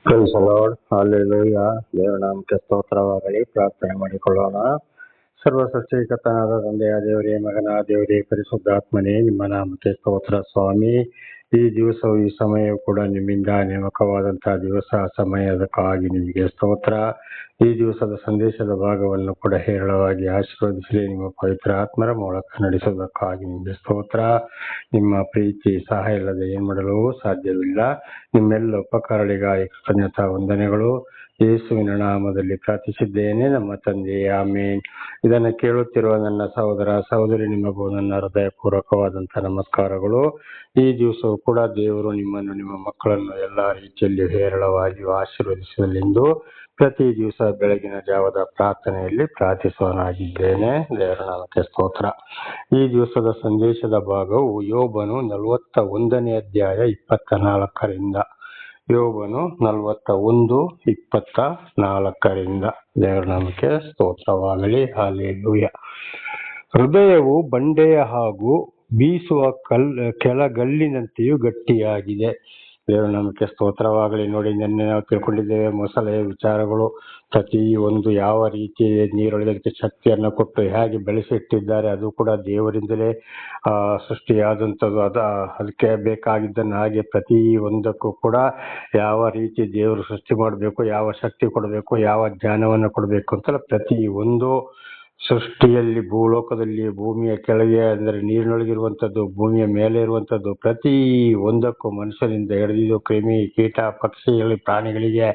Price the lord, hallelujah. ದೇವರ ನಾಮಕ್ಕೆ ಸ್ತೋತ್ರವಾಗಲಿ. ಪ್ರಾರ್ಥನೆ ಮಾಡಿಕೊಳ್ಳೋಣ. ಸರ್ವಸೃಷ್ಟಿಕರ್ತನಾದ ತಂದೆಯ ದೇವರೇ, ಮಗನ ದೇವರೇ, ಪರಿಶುದ್ಧಾತ್ಮನೇ, ನಿಮ್ಮ ನಾಮಕ್ಕೆ ಸ್ತೋತ್ರ ಸ್ವಾಮಿ. ಈ ದಿವಸವು ಈ ಸಮಯವು ಕೂಡ ನಿಮ್ಮಿಂದ ನೇಮಕವಾದಂತಹ ದಿವಸ, ಸಮಯದಕ್ಕಾಗಿ ನಿಮಗೆ ಸ್ತೋತ್ರ. ಈ ದಿವಸದ ಸಂದೇಶದ ಭಾಗವನ್ನು ಕೂಡ ಹೇರಳವಾಗಿ ಆಶೀರ್ವದಿಸಲಿ. ನಿಮ್ಮ ಪವಿತ್ರ ಆತ್ಮರ ಮೂಲಕ ನಡೆಸುವುದಕ್ಕಾಗಿ ನಿಮಗೆ ಸ್ತೋತ್ರ. ನಿಮ್ಮ ಪ್ರೀತಿ ಸಹಾಯ ಇಲ್ಲದೆ ಏನ್ ಮಾಡಲು ಸಾಧ್ಯವಿಲ್ಲ. ನಿಮ್ಮೆಲ್ಲ ಉಪಕಾರಗಳಿಗಾಗಿ ಕೃತಜ್ಞತಾ ವಂದನೆಗಳು. ಯೇಸುವಿನ ನಾಮದಲ್ಲಿ ಪ್ರಾರ್ಥಿಸಿದ್ದೇನೆ ನಮ್ಮ ತಂದೆ, ಆಮೇನ್. ಇದನ್ನು ಕೇಳುತ್ತಿರುವ ನನ್ನ ಸಹೋದರ ಸಹೋದರಿ, ನಿಮಗೂ ನನ್ನ ಹೃದಯಪೂರ್ವಕವಾದಂತಹ ನಮಸ್ಕಾರಗಳು. ಈ ದಿವಸವೂ ಕೂಡ ದೇವರು ನಿಮ್ಮನ್ನು, ನಿಮ್ಮ ಮಕ್ಕಳನ್ನು ಎಲ್ಲಾ ರೀತಿಯಲ್ಲಿ ಹೇರಳವಾಗಿ ಆಶೀರ್ವದಿಸಲೆಂದು ಪ್ರತಿ ದಿವಸ ಬೆಳಗಿನ ಜಾವದ ಪ್ರಾರ್ಥನೆಯಲ್ಲಿ ಪ್ರಾರ್ಥಿಸುವನಾಗಿದ್ದೇನೆ. ದೇವರ ನಾಮಕ್ಕೆ ಸ್ತೋತ್ರ. ಈ ದಿವಸದ ಸಂದೇಶದ ಭಾಗವು ಯೋಬನು 41ನೇ ಅಧ್ಯಾಯ 24ರಿಂದ. ಯೋಬನು 41:24. ದೇವರ ನಾಮಕ್ಕೆ ಸ್ತೋತ್ರವಾಗಲಿ. ಹಲ್ಲೆಲೂಯಾ. ಹೃದಯವು ಬಂಡೆಯ ಹಾಗೂ ಬೀಸುವ ಕೆಳಗಲ್ಲಿನಂತೆಯೂ ಗಟ್ಟಿಯಾಗಿದೆ. ದೇವರ ನಾಮಕ್ಕೆ ಸ್ತೋತ್ರವಾಗಲಿ. ನೋಡಿ, ನಿನ್ನೆ ನಾವು ತಿಳ್ಕೊಂಡಿದ್ದೇವೆ ಮೊಸಳೆಯ ವಿಚಾರಗಳು. ಪ್ರತಿ ಒಂದು ಯಾವ ರೀತಿ ನೀರೊಳಗೆ ಶಕ್ತಿಯನ್ನು ಕೊಟ್ಟು ಹೇಗೆ ಬೆಳೆಸಿಟ್ಟಿದ್ದಾರೆ, ಅದು ಕೂಡ ದೇವರಿಂದಲೇ ಸೃಷ್ಟಿಯಾದಂಥದ್ದು. ಅದಕ್ಕೆ ಬೇಕಾಗಿದ್ದನ್ನು ಹಾಗೆ ಪ್ರತಿ ಒಂದಕ್ಕೂ ಕೂಡ ಯಾವ ರೀತಿ ದೇವರು ಸೃಷ್ಟಿ ಮಾಡಬೇಕು, ಯಾವ ಶಕ್ತಿ ಕೊಡಬೇಕು, ಯಾವ ಜ್ಞಾನವನ್ನು ಕೊಡಬೇಕು ಅಂತ ಪ್ರತಿ ಒಂದು ಸೃಷ್ಟಿಯಲ್ಲಿ, ಭೂಲೋಕದಲ್ಲಿ, ಭೂಮಿಯ ಕೆಳಗೆ ಅಂದರೆ ನೀರಿನೊಳಗಿರುವಂಥದ್ದು, ಭೂಮಿಯ ಮೇಲೆ ಇರುವಂಥದ್ದು, ಪ್ರತಿ ಒಂದಕ್ಕೂ ಮನುಷ್ಯನಿಂದ ಹಿಡಿದು ಕ್ರಿಮಿ, ಕೀಟ, ಪಕ್ಷಿಗಳು, ಪ್ರಾಣಿಗಳಿಗೆ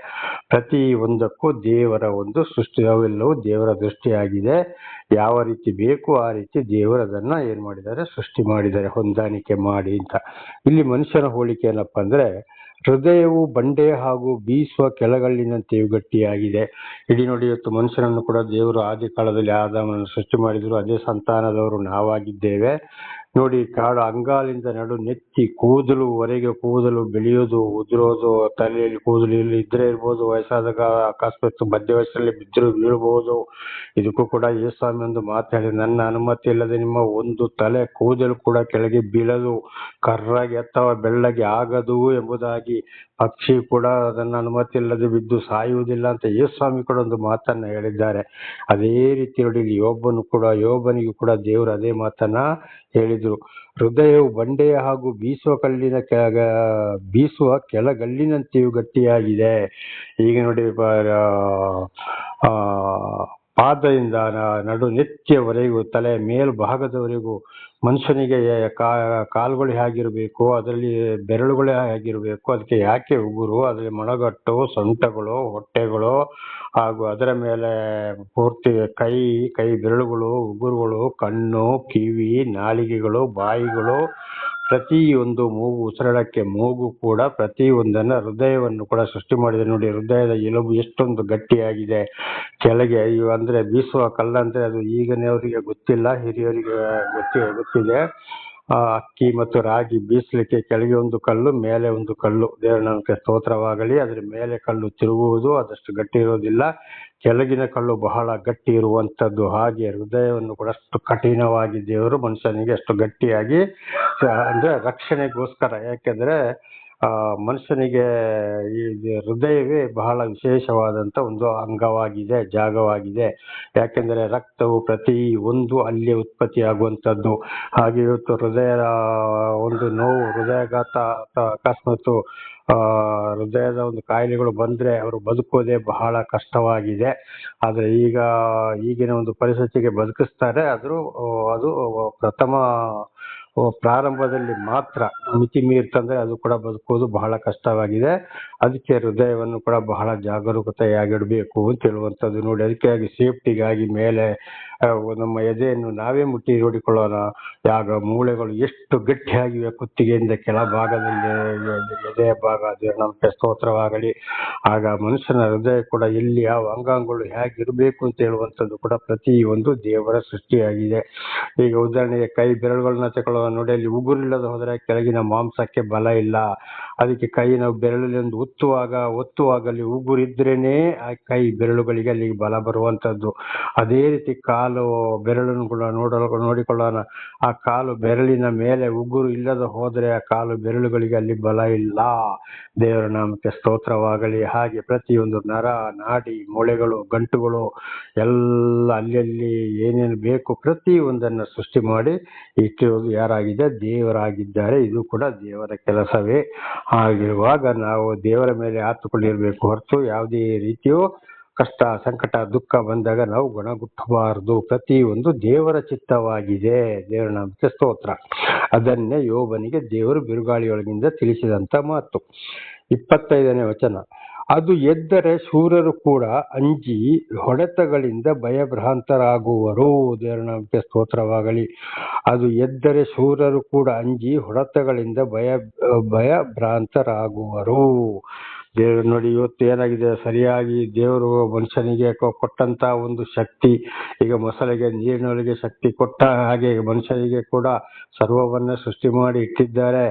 ಪ್ರತಿ ಒಂದಕ್ಕೂ ದೇವರ ಒಂದು ಸೃಷ್ಟಿ, ಅವೆಲ್ಲವೂ ದೇವರ ದೃಷ್ಟಿಯಾಗಿದೆ. ಯಾವ ರೀತಿ ಬೇಕು ಆ ರೀತಿ ದೇವರು ಅದನ್ನ ಏನ್ ಮಾಡಿದ್ದಾರೆ, ಸೃಷ್ಟಿ ಮಾಡಿದ್ದಾರೆ, ಹೊಂದಾಣಿಕೆ ಮಾಡಿ ಅಂತ. ಇಲ್ಲಿ ಮನುಷ್ಯನ ಹೋಲಿಕೆ ಏನಪ್ಪ ಅಂದ್ರೆ, ಹೃದಯವು ಬಂಡೆ ಹಾಗೂ ಬೀಸುವ ಕೆಳಗಲ್ಲಿನಂತೆಯೂ ಗಟ್ಟಿಯಾಗಿದೆ. ಇಡೀ ನೋಡಿ, ಇವತ್ತು ಮನುಷ್ಯನನ್ನು ಕೂಡ ದೇವರು ಆದಿ ಕಾಲದಲ್ಲಿ ಆದಾಮನನ್ನು ಸೃಷ್ಟಿ ಮಾಡಿದ್ರು. ಅದೇ ಸಂತಾನದವರು ನಾವಾಗಿದ್ದೇವೆ. ನೋಡಿ, ಕಾಡು ಅಂಗಾಲಿಂದ ನಡು ನೆತ್ತಿ ಕೂದಲುವರೆಗೆ ಕೂದಲು ಬೆಳೆಯೋದು, ಉದುರೋದು, ತಲೆಯಲ್ಲಿ ಕೂದಲು ಇದ್ರೆ ಇರ್ಬೋದು, ವಯಸ್ಸಾದಾಗ ಅಕಸ್ಮಾತ್ ಮಧ್ಯ ವಯಸ್ಸಲ್ಲಿ ಬಿದ್ದರೂ ಬೀಳಬಹುದು. ಇದಕ್ಕೂ ಕೂಡ ಯೇಸುಸ್ವಾಮಿ ಒಂದು ಮಾತಾಡಿ, ನನ್ನ ಅನುಮತಿ ಇಲ್ಲದೆ ನಿಮ್ಮ ಒಂದು ತಲೆ ಕೂದಲು ಕೂಡ ಕೆಳಗೆ ಬೀಳದು, ಕರ್ರಾಗಿ ಅಥವಾ ಬೆಳ್ಳಗೆ ಆಗದು ಎಂಬುದಾಗಿ. ಪಕ್ಷಿ ಕೂಡ ಅದನ್ನ ಅನುಮತಿ ಇಲ್ಲದೆ ಬಿದ್ದು ಸಾಯುವುದಿಲ್ಲ ಅಂತ ಯೇಸುಸ್ವಾಮಿ ಕೂಡ ಒಂದು ಮಾತನ್ನ ಹೇಳಿದ್ದಾರೆ. ಅದೇ ರೀತಿ ನೋಡಿ, ಯೋಬನಿಗೂ ಕೂಡ ದೇವರು ಅದೇ ಮಾತನ್ನ ಹೇಳಿದ್ರು. ಹೃದಯವು ಬಂಡೆಯ ಹಾಗೂ ಬೀಸುವ ಕೆಳಗಲ್ಲಿನಂತೆಯೂ ಗಟ್ಟಿಯಾಗಿದೆ. ಈಗ ನೋಡಿ, ಪಾದದಿಂದ ನಡು ನೆತ್ತಿಯವರೆಗೂ, ತಲೆಯ ಮೇಲ್ಭಾಗದವರೆಗೂ ಮನುಷ್ಯನಿಗೆ ಕಾಲುಗಳು ಹೇಗಿರಬೇಕು, ಅದರಲ್ಲಿ ಬೆರಳುಗಳೇ ಹೇಗಿರಬೇಕು, ಅದಕ್ಕೆ ಯಾಕೆ ಉಗುರು, ಅದರಲ್ಲಿ ಮೊಣಗಟ್ಟು, ಸೊಂಟಗಳು, ಹೊಟ್ಟೆಗಳು, ಹಾಗೂ ಅದರ ಮೇಲೆ ಪೂರ್ತಿ ಕೈ ಬೆರಳುಗಳು, ಉಗುರುಗಳು, ಕಣ್ಣು, ಕಿವಿ, ನಾಲಿಗೆಗಳು, ಬಾಯಿಗಳು, ಪ್ರತಿಯೊಂದು ಮೂಗು, ಉಸಿರಾಡಕ್ಕೆ ಮೂಗು ಕೂಡ ಪ್ರತಿ ಒಂದನ್ನ, ಹೃದಯವನ್ನು ಕೂಡ ಸೃಷ್ಟಿ ಮಾಡಿದೆ. ನೋಡಿ, ಹೃದಯದ ಎಲುಬು ಎಷ್ಟೊಂದು ಗಟ್ಟಿಯಾಗಿದೆ. ಕೆಳಗೆ ಅಂದ್ರೆ ಬೀಸುವ ಕಲ್ಲಂದ್ರೆ ಅದು ಈಗಿನವರಿಗೆ ಗೊತ್ತಿಲ್ಲ, ಹಿರಿಯರಿಗೆ ಗೊತ್ತಿದೆ. ಅಕ್ಕಿ ಮತ್ತು ರಾಗಿ ಬೀಸಲಿಕ್ಕೆ ಕೆಳಗೆ ಒಂದು ಕಲ್ಲು, ಮೇಲೆ ಒಂದು ಕಲ್ಲು. ದೇವರ ನಾಮಕ್ಕೆ ಸ್ತೋತ್ರವಾಗಲಿ. ಅದ್ರ ಮೇಲೆ ಕಲ್ಲು ತಿರುಗುವುದು, ಅದಷ್ಟು ಗಟ್ಟಿ ಇರೋದಿಲ್ಲ. ಕೆಳಗಿನ ಕಲ್ಲು ಬಹಳ ಗಟ್ಟಿ ಇರುವಂತದ್ದು. ಹಾಗೆ ಹೃದಯವನ್ನು ಕೂಡ ಅಷ್ಟು ಕಠಿಣವಾಗಿ ದೇವರು ಮನುಷ್ಯನಿಗೆ ಅಷ್ಟು ಗಟ್ಟಿಯಾಗಿ, ಅಂದ್ರೆ ರಕ್ಷಣೆಗೋಸ್ಕರ. ಯಾಕೆಂದ್ರೆ ಮನುಷ್ಯನಿಗೆ ಈ ಹೃದಯವೇ ಬಹಳ ವಿಶೇಷವಾದಂತ ಒಂದು ಅಂಗವಾಗಿದೆ, ಜಾಗವಾಗಿದೆ. ಯಾಕೆಂದ್ರೆ ರಕ್ತವು ಪ್ರತಿ ಒಂದು ಅಲ್ಲಿ ಉತ್ಪತ್ತಿ ಆಗುವಂತದ್ದು. ಹಾಗೆ ಇವತ್ತು ಹೃದಯದ ಒಂದು ನೋವು, ಹೃದಯಾಘಾತ ಅಥವಾ ಅಕಸ್ಮಾತ್ ಹೃದಯದ ಒಂದು ಕಾಯಿಲೆಗಳು ಬಂದ್ರೆ ಅವರು ಬದುಕೋದೇ ಬಹಳ ಕಷ್ಟವಾಗಿದೆ. ಆದ್ರೆ ಈಗಿನ ಒಂದು ಪರಿಸ್ಥಿತಿಗೆ ಬದುಕಿಸ್ತಾರೆ. ಅದು ಪ್ರಾರಂಭದಲ್ಲಿ ಮಾತ್ರ. ಮಿತಿ ಮೀರ್ತಂದ್ರೆ ಅದು ಕೂಡ ಬದುಕೋದು ಬಹಳ ಕಷ್ಟವಾಗಿದೆ. ಅದಕ್ಕೆ ಹೃದಯವನ್ನು ಕೂಡ ಬಹಳ ಜಾಗರೂಕತೆಯಾಗಿಡಬೇಕು ಅಂತ ಹೇಳುವಂಥದ್ದು. ನೋಡಿ, ಅದಕ್ಕಾಗಿ ಸೇಫ್ಟಿಗಾಗಿ ಮೇಲೆ ನಮ್ಮ ಎದೆಯನ್ನು ನಾವೇ ಮುಟ್ಟಿ ನೋಡಿಕೊಳ್ಳೋಣ. ಯಾಗ ಮೂಳೆಗಳು ಎಷ್ಟು ಗಟ್ಟಿಯಾಗಿವೆ, ಕುತ್ತಿಗೆಯಿಂದ ಕೆಳ ಭಾಗದಲ್ಲಿ ಎದೆಯ ಭಾಗ. ನಮಗೆ ಸ್ತೋತ್ರವಾಗಲಿ. ಆಗ ಮನುಷ್ಯನ ಹೃದಯ ಕೂಡ ಎಲ್ಲಿ ಯಾವ ಅಂಗಾಂಗಗಳು ಹೇಗಿರಬೇಕು ಅಂತ ಹೇಳುವಂಥದ್ದು ಕೂಡ ಪ್ರತಿ ಒಂದು ದೇವರ ಸೃಷ್ಟಿಯಾಗಿದೆ. ಈಗ ಉದಾಹರಣೆಗೆ ಕೈ ಬೆರಳುಗಳನ್ನ ತಗೊಳ್ಳೋ ನೋಡಿ, ಅಲ್ಲಿ ಉಗುರಿಲ್ಲದ ಹೋದ್ರೆ ಕೆಳಗಿನ ಮಾಂಸಕ್ಕೆ ಬಲ ಇಲ್ಲ. ಅದಕ್ಕೆ ಕೈ ನಾವು ಬೆರಳಲ್ಲಿ ಒಂದು ಒತ್ತುವಾಗ ಅಲ್ಲಿ ಉಗುರಿದ್ರೇನೆ ಆ ಕೈ ಬೆರಳುಗಳಿಗೆ ಅಲ್ಲಿ ಬಲ ಬರುವಂತದ್ದು. ಅದೇ ರೀತಿ ಕಾಲ ಕಾಲು ಬೆರಳನ್ನು ಕೂಡ ನೋಡಿಕೊಳ್ಳೋಣ. ಆ ಕಾಲು ಬೆರಳಿನ ಮೇಲೆ ಉಗುರು ಇಲ್ಲದ ಹೋದರೆ ಆ ಕಾಲು ಬೆರಳುಗಳಿಗೆ ಅಲ್ಲಿ ಬಲ ಇಲ್ಲ. ದೇವರ ನಾಮಕ್ಕೆ ಸ್ತೋತ್ರವಾಗಲಿ. ಹಾಗೆ ಪ್ರತಿಯೊಂದು ನರ, ನಾಡಿ, ಮೊಳೆಗಳು, ಗಂಟುಗಳು ಎಲ್ಲ ಅಲ್ಲಿ ಏನೇನು ಬೇಕು ಪ್ರತಿಯೊಂದನ್ನು ಸೃಷ್ಟಿ ಮಾಡಿ ಇಟ್ಟಿರೋದು ಯಾರಾಗಿದೆ? ದೇವರಾಗಿದ್ದಾರೆ. ಇದು ಕೂಡ ದೇವರ ಕೆಲಸವೇ. ಹಾಗಿರುವಾಗ ನಾವು ದೇವರ ಮೇಲೆ ಆತುಕೊಂಡಿರ್ಬೇಕು ಹೊರತು ಯಾವುದೇ ರೀತಿಯೂ ಕಷ್ಟ, ಸಂಕಟ, ದುಃಖ ಬಂದಾಗ ನಾವು ಗುಣಗುಟ್ಟಬಾರದು. ಪ್ರತಿಯೊಂದು ದೇವರ ಚಿತ್ತವಾಗಿದೆ. ದೇವರ ನಾಮಕ್ಕೆ ಸ್ತೋತ್ರ. ಅದನ್ನೇ ಯೋಬನಿಗೆ ದೇವರು ಬಿರುಗಾಳಿಯೊಳಗಿಂದ ತಿಳಿಸಿದಂತ ಮಾತು. 25ನೇ ವಚನ. ಅದು ಎದ್ದರೆ ಶೂರರು ಕೂಡ ಅಂಜಿ ಹೊಡೆತಗಳಿಂದ ಭಯಭ್ರಾಂತರಾಗುವರು. ದೇವರ ನಾಮಕ್ಕೆ ಸ್ತೋತ್ರವಾಗಲಿ. ಅದು ಎದ್ದರೆ ಶೂರರು ಕೂಡ ಅಂಜಿ ಹೊಡೆತಗಳಿಂದ ಭಯಭ್ರಾಂತರಾಗುವರು. ದೇವರು ನೋಡಿ, ಇವತ್ತು ಏನಾಗಿದೆ, ಸರಿಯಾಗಿ ದೇವರು ಮನುಷ್ಯನಿಗೆ ಕೊಟ್ಟಂತ ಒಂದು ಶಕ್ತಿ, ಈಗ ಮೊಸಳೆಗೆ ನೀರಿನೊಳಗೆ ಶಕ್ತಿ ಕೊಟ್ಟ ಹಾಗೆ ಮನುಷ್ಯನಿಗೆ ಕೂಡ ಸರ್ವವನ್ನ ಸೃಷ್ಟಿ ಮಾಡಿ ಇಟ್ಟಿದ್ದಾರೆ.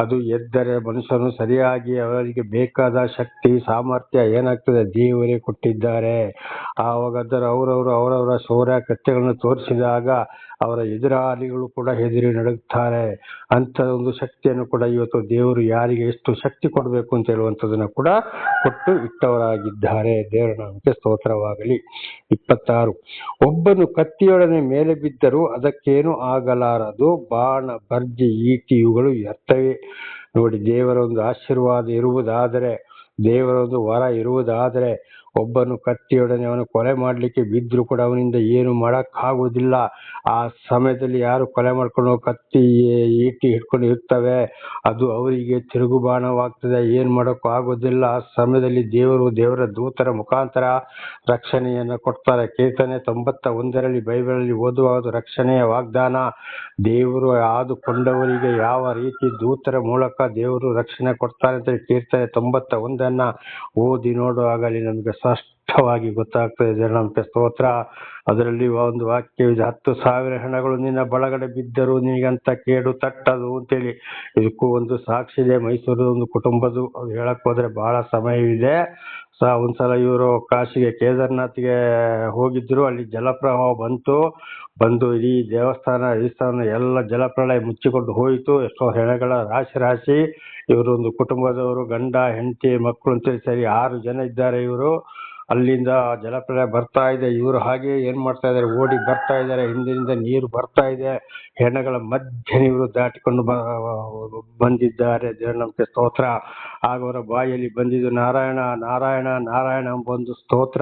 ಅದು ಎದ್ದರೆ ಮನುಷ್ಯನು ಸರಿಯಾಗಿ ಅವರಿಗೆ ಬೇಕಾದ ಶಕ್ತಿ, ಸಾಮರ್ಥ್ಯ ಏನಾಗ್ತದೆ ದೇವರೇ ಕೊಟ್ಟಿದ್ದಾರೆ. ಆವಾಗ ಅವರವರ ಶೌರ್ಯ ಕೃತ್ಯಗಳನ್ನು ತೋರಿಸಿದಾಗ ಅವರ ಎದುರಾಳಿಗಳು ಕೂಡ ಹೆದರಿ ನಡುಗುತ್ತಾರೆ. ಅಂತ ಒಂದು ಶಕ್ತಿಯನ್ನು ಕೂಡ ಇವತ್ತು ದೇವರು ಯಾರಿಗೆ ಎಷ್ಟು ಶಕ್ತಿ ಕೊಡಬೇಕು ಅಂತ ಹೇಳುವಂಥದ್ದನ್ನು ಕೂಡ ಕೊಟ್ಟು ಇಟ್ಟವರಾಗಿದ್ದಾರೆ. ದೇವರ ನಾಮಕ್ಕೆ ಸ್ತೋತ್ರವಾಗಲಿ. 26. ಒಬ್ಬನು ಕತ್ತಿಯೊಡನೆ ಮೇಲೆ ಬಿದ್ದರೂ ಅದಕ್ಕೇನು ಆಗಲಾರದು. ಬಾಣ, ಬರ್ಜಿ, ಈಟಿ ಇವುಗಳು ವ್ಯರ್ಥವೇ. ನೋಡಿ, ದೇವರ ಒಂದು ಆಶೀರ್ವಾದ ಇರುವುದಾದರೆ, ದೇವರ ಒಂದು ವರ ಇರುವುದಾದರೆ, ಒಬ್ಬನು ಕತ್ತಿಯೊಡನೆ ಅವನು ಕೊಲೆ ಮಾಡಲಿಕ್ಕೆ ಬಿದ್ದರೂ ಕೂಡ ಅವನಿಂದ ಏನು ಮಾಡೋಕ್ಕಾಗುವುದಿಲ್ಲ. ಆ ಸಮಯದಲ್ಲಿ ಯಾರು ಕೊಲೆ ಮಾಡ್ಕೊಂಡು ಕತ್ತಿ, ಈಟಿ ಹಿಡ್ಕೊಂಡು ಇರ್ತವೆ, ಅದು ಅವರಿಗೆ ತಿರುಗುಬಾಣವಾಗ್ತದೆ. ಏನು ಮಾಡೋಕ್ಕೂ ಆಗೋದಿಲ್ಲ. ಆ ಸಮಯದಲ್ಲಿ ದೇವರ ದೂತರ ಮುಖಾಂತರ ರಕ್ಷಣೆಯನ್ನು ಕೊಡ್ತಾರೆ. ಕೀರ್ತನೆ 91ರಲ್ಲಿ ಬೈಬಲಲ್ಲಿ ಓದುವುದು ರಕ್ಷಣೆಯ ವಾಗ್ದಾನ. ದೇವರು ಆದುಕೊಂಡವರಿಗೆ ಯಾವ ರೀತಿ ದೂತರ ಮೂಲಕ ದೇವರು ರಕ್ಷಣೆ ಕೊಡ್ತಾರೆ ಅಂತ ಕೀರ್ತನೆ 91 ಓದಿ ನೋಡುವಾಗಲೇ ನಮಗೆ ಸ್ಪಷ್ಟವಾಗಿ ಗೊತ್ತಾಗ್ತದೆ. ದೇವರ ನಾಮಕ್ಕೆ ಸ್ತೋತ್ರ. ಅದರಲ್ಲಿ ಒಂದು ವಾಕ್ಯವಿದೆ, 10,000 ಹೆಣಗಳು ನಿನ್ನ ಬಳಗಡೆ ಬಿದ್ದರೂ ನಿನಗಂತ ಕೇಡು ತಟ್ಟದು ಅಂತೇಳಿ. ಇದಕ್ಕೂ ಒಂದು ಸಾಕ್ಷಿ ಇದೆ. ಮೈಸೂರು ಒಂದು ಕುಟುಂಬದ್ದು. ಅದು ಹೇಳಕ್ ಹೋದ್ರೆ ಬಹಳ ಸಮಯವಿದೆ. ಒಂದ್ಸಲ ಇವರು ಕಾಶಿಗೆ, ಕೇದಾರ್ನಾಥ್ಗೆ ಹೋಗಿದ್ರು. ಅಲ್ಲಿ ಜಲಪ್ರವಾಹ ಬಂದು ಇಡೀ ದೇವಸ್ಥಾನ ಎಲ್ಲ ಜಲಪ್ರಳಯ ಮುಚ್ಚಿಕೊಂಡು ಹೋಯಿತು. ಎಷ್ಟೋ ಹೆಣಗಳ ರಾಶಿ. ಇವರು ಒಂದು ಕುಟುಂಬದವರು, ಗಂಡ, ಹೆಂಡತಿ, ಮಕ್ಕಳು ಅಂತೇಳಿ ಸೇರಿ 6 ಜನ ಇದ್ದಾರೆ. ಇವರು ಅಲ್ಲಿಂದ ಜಲಪ್ರಳಯ ಬರ್ತಾ ಇದೆ. ಇವರು ಹಾಗೆ ಏನ್ ಮಾಡ್ತಾ ಇದ್ದಾರೆ, ಓಡಿ ಬರ್ತಾ ಇದ್ದಾರೆ. ಹಿಂದಿನಿಂದ ನೀರು ಬರ್ತಾ ಇದೆ. ಹೆಣಗಳ ಮಧ್ಯೆ ಇವರು ದಾಟಿಕೊಂಡು ಬಂದಿದ್ದಾರೆ. ದೇವರ ನಾಮಕ್ಕೆ ಸ್ತೋತ್ರ. ಆಗ ಅವರ ಬಾಯಲ್ಲಿ ಬಂದಿದ್ದು ನಾರಾಯಣ ನಾರಾಯಣ ನಾರಾಯಣ ಎಂಬ ಒಂದು ಸ್ತೋತ್ರ.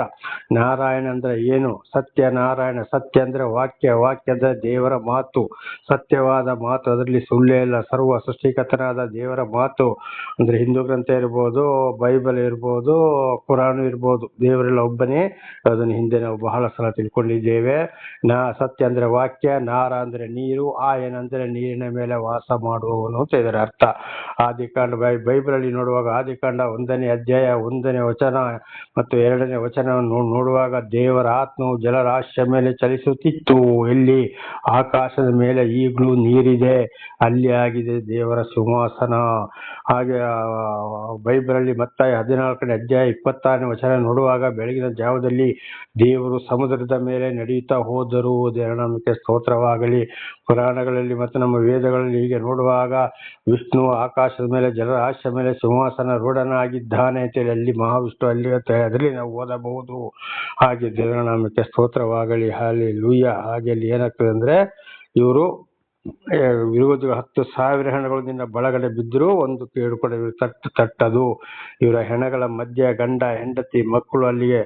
ನಾರಾಯಣ ಅಂದ್ರೆ ಏನು? ಸತ್ಯನಾರಾಯಣ. ಸತ್ಯ ಅಂದ್ರೆ ವಾಕ್ಯ, ವಾಕ್ಯ ಅಂದ್ರೆ ದೇವರ ಮಾತು, ಸತ್ಯವಾದ ಮಾತು. ಅದರಲ್ಲಿ ಸುಳ್ಳೇ ಇಲ್ಲ. ಸರ್ವ ಸೃಷ್ಟಿಕರ್ತನಾದ ದೇವರ ಮಾತು ಅಂದ್ರೆ ಹಿಂದೂ ಗ್ರಂಥ ಇರ್ಬೋದು, ಬೈಬಲ್ ಇರ್ಬೋದು, ಕುರಾನ್ ಇರ್ಬೋದು, ದೇವರೆಲ್ಲ ಒಬ್ಬನೇ. ಅದನ್ನು ಹಿಂದೆ ನಾವು ಬಹಳ ಸಲ ತಿಳ್ಕೊಂಡಿದ್ದೇವೆ. ಸತ್ಯ ಅಂದ್ರೆ ವಾಕ್ಯ, ನಾರ ಅಂದ್ರೆ ನೀರು, ಆಯನ ಅಂದ್ರೆ ನೀರಿನ ಮೇಲೆ ವಾಸ ಮಾಡುವವನು ಅಂತ ಇದರ ಅರ್ಥ. ಆದಿಕಾಂಡ ಬೈಬಲಲ್ಲಿ ನೋಡುವಾಗ ಆದಿಕಾಂಡ 1ನೇ ಅಧ್ಯಾಯ 1ನೇ ವಚನ ಮತ್ತು 2ನೇ ವಚನವನ್ನು ನೋಡುವಾಗ ದೇವರ ಆತ್ಮವು ಜಲರಾಶಿಯ ಮೇಲೆ ಚಲಿಸುತ್ತಿತ್ತು. ಎಲ್ಲಿ? ಆಕಾಶದ ಮೇಲೆ ಈಗಲೂ ನೀರಿದೆ, ಅಲ್ಲಿ ಆಗಿದೆ ದೇವರ ಸಿಂಹಾಸನ. ಹಾಗೆ ಬೈಬಲಲ್ಲಿ ಮತ್ತಾಯ 14ನೇ ಅಧ್ಯಾಯ 26ನೇ ವಚನ ನೋಡುವಾಗ ಬೆಳಗಿನ ಜಾವದಲ್ಲಿ ದೇವರು ಸಮುದ್ರದ ಮೇಲೆ ನಡೆಯುತ್ತಾ ಹೋದರು. ದೇವರ ನಾಮಕ್ಕೆ ಸ್ತೋತ್ರವಾಗಲಿ. ಪುರಾಣಗಳಲ್ಲಿ ಮತ್ತು ನಮ್ಮ ವೇದಗಳಲ್ಲಿ ಹೀಗೆ ನೋಡುವಾಗ ವಿಷ್ಣು ಆಕಾಶದ ಮೇಲೆ ಜಲರಾಶಿಯ ಮೇಲೆ ಸಿಂಹಾಸನ ರೂಢನಾಗಿದ್ದಾನೆ ಅಂತೇಳಿ ಅಲ್ಲಿ ಮಹಾವಿಷ್ಣು ಅಲ್ಲಿ ಅದರಲ್ಲಿ ನಾವು ಓದಬಹುದು. ಹಾಗೆ ದೇವರ ನಾಮಕ್ಕೆ ಸ್ತೋತ್ರವಾಗಲಿ. ಹಲ್ಲೆಲೂಯಾ. ಹಾಗೆ ಅಲ್ಲಿ ಏನಾಗ್ತದೆ ಅಂದ್ರೆ, ಇವರು ಇರುವುದು 10,000 ಹೆಣಗಳು ನಿನ್ನ ಬಳಗಡೆ ಬಿದ್ದರೂ ಒಂದು ಕೇಡು ಕೂಡ ತಟ್ಟದು. ಇವರ ಹೆಣಗಳ ಮಧ್ಯೆ ಗಂಡ, ಹೆಂಡತಿ, ಮಕ್ಕಳು ಅಲ್ಲಿಗೆ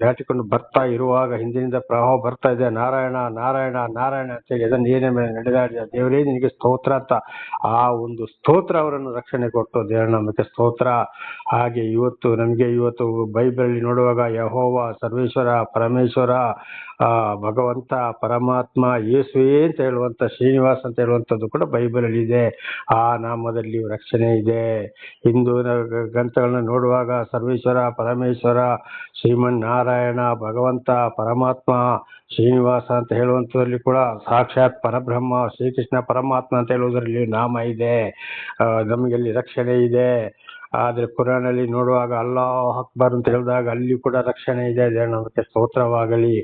ದಾಟಿಕೊಂಡು ಬರ್ತಾ ಇರುವಾಗ ಹಿಂದಿನಿಂದ ಪ್ರವಾಹ ಬರ್ತಾ ಇದೆ. ನಾರಾಯಣ ನಾರಾಯಣ ನಾರಾಯಣ ಅಂತೇಳಿ ಅದನ್ನು ಏನೇ ಮೇಲೆ ನಡೆದಾಡಿದ ದೇವರೇ ನಿನಗೆ ಸ್ತೋತ್ರ ಅಂತ ಆ ಒಂದು ಸ್ತೋತ್ರ ಅವರನ್ನು ರಕ್ಷಣೆ ಕೊಟ್ಟು. ದೇವರ ನಾಮಕ್ಕೆ ಸ್ತೋತ್ರ. ಹಾಗೆ ಇವತ್ತು ಬೈಬಲ್ ನೋಡುವಾಗ ಯೆಹೋವ, ಸರ್ವೇಶ್ವರ, ಪರಮೇಶ್ವರ, ಭಗವಂತ, ಪರಮಾತ್ಮ, ಯೇಸುವೇ ಅಂತ ಹೇಳುವಂತ, ಶ್ರೀನಿವಾಸ್ ಅಂತ ಹೇಳುವಂಥದ್ದು ಕೂಡ ಬೈಬಲಲ್ಲಿ ಇದೆ. ಆ ನಾಮದಲ್ಲಿ ರಕ್ಷಣೆ ಇದೆ. ಹಿಂದೂ ಗ್ರಂಥಗಳನ್ನ ನೋಡುವಾಗ ಸರ್ವೇಶ್ವರ, ಪರಮೇಶ್ವರ, ಶ್ರೀಮನ್ ನಾರಾಯಣ, ಭಗವಂತ, ಪರಮಾತ್ಮ, ಶ್ರೀನಿವಾಸ ಅಂತ ಹೇಳುವಂಥದ್ರಲ್ಲಿ ಕೂಡ ಸಾಕ್ಷಾತ್ ಪರಬ್ರಹ್ಮ ಶ್ರೀಕೃಷ್ಣ ಪರಮಾತ್ಮ ಅಂತ ಹೇಳುವುದರಲ್ಲಿ ನಾಮ ಇದೆ. ನಮಗೆಲ್ಲಿ ರಕ್ಷಣೆ ಇದೆ. ಆದ್ರೆ ಕುರಾನಲ್ಲಿ ನೋಡುವಾಗ ಅಲ್ಲಾಹ್ ಅಕ್ಬರ್ ಅಂತ ಹೇಳಿದಾಗ ಅಲ್ಲಿ ಕೂಡ ರಕ್ಷಣೆ ಇದೆ. ದೇವರಿಗೆ ಸ್ತೋತ್ರವಾಗಲಿ.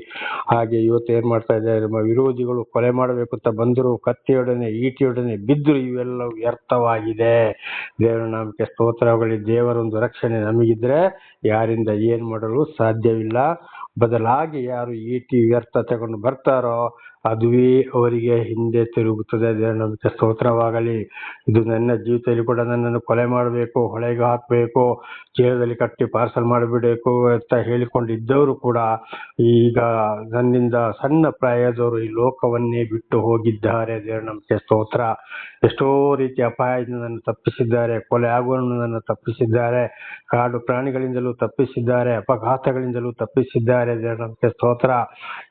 ಹಾಗೆ ಇವತ್ತು ಏನ್ ಮಾಡ್ತಾ ಇದೆ, ನಮ್ಮ ವಿರೋಧಿಗಳು ಕೊಲೆ ಮಾಡಬೇಕು ಅಂತ ಬಂದರು, ಕತ್ತಿಯೊಡನೆ ಈಟಿಯೊಡನೆ ಬಿದ್ದರು, ಇವೆಲ್ಲವೂ ವ್ಯರ್ಥವಾಗಿದೆ. ದೇವರ ನಾಮಕ್ಕೆ ಸ್ತೋತ್ರವಾಗಲಿ. ದೇವರೊಂದು ರಕ್ಷಣೆ ನಮಗಿದ್ರೆ ಯಾರಿಂದ ಏನ್ ಮಾಡಲು ಸಾಧ್ಯವಿಲ್ಲ. ಬದಲಾಗಿ ಯಾರು ಈಟಿ ವ್ಯರ್ಥ ತಗೊಂಡು ಬರ್ತಾರೋ ಅದುವೇ ಅವರಿಗೆ ಹಿಂದೆ ತಿರುಗುತ್ತದೆ. ದೇವರ ನಾಮಕ್ಕೆ ಸ್ತೋತ್ರವಾಗಲಿ. ಇದು ನನ್ನ ಜೀವಿತದಲ್ಲಿ ಕೂಡ ನನ್ನನ್ನು ಕೊಲೆ ಮಾಡಬೇಕು, ಹೊಳೆಗೆ ಹಾಕಬೇಕು, ಚೀಲದಲ್ಲಿ ಕಟ್ಟಿ ಪಾರ್ಸಲ್ ಮಾಡಿಬಿಡಬೇಕು ಅಂತ ಹೇಳಿಕೊಂಡಿದ್ದವರು ಕೂಡ ಈಗ ನನ್ನಿಂದ ಸಣ್ಣ ಪ್ರಾಯದವರು ಈ ಲೋಕವನ್ನೇ ಬಿಟ್ಟು ಹೋಗಿದ್ದಾರೆ. ದೇವರ ನಾಮಕ್ಕೆ ಸ್ತೋತ್ರ. ಎಷ್ಟೋ ರೀತಿಯ ಅಪಾಯದಿಂದ ನನ್ನ ತಪ್ಪಿಸಿದ್ದಾರೆ, ಕೊಲೆ ಆಗುವನ್ನು ತಪ್ಪಿಸಿದ್ದಾರೆ, ಕಾಡು ಪ್ರಾಣಿಗಳಿಂದಲೂ ತಪ್ಪಿಸಿದ್ದಾರೆ, ಅಪಘಾತಗಳಿಂದಲೂ ತಪ್ಪಿಸಿದ್ದಾರೆ. ದೇವರ ನಾಮಕ್ಕೆ ಸ್ತೋತ್ರ.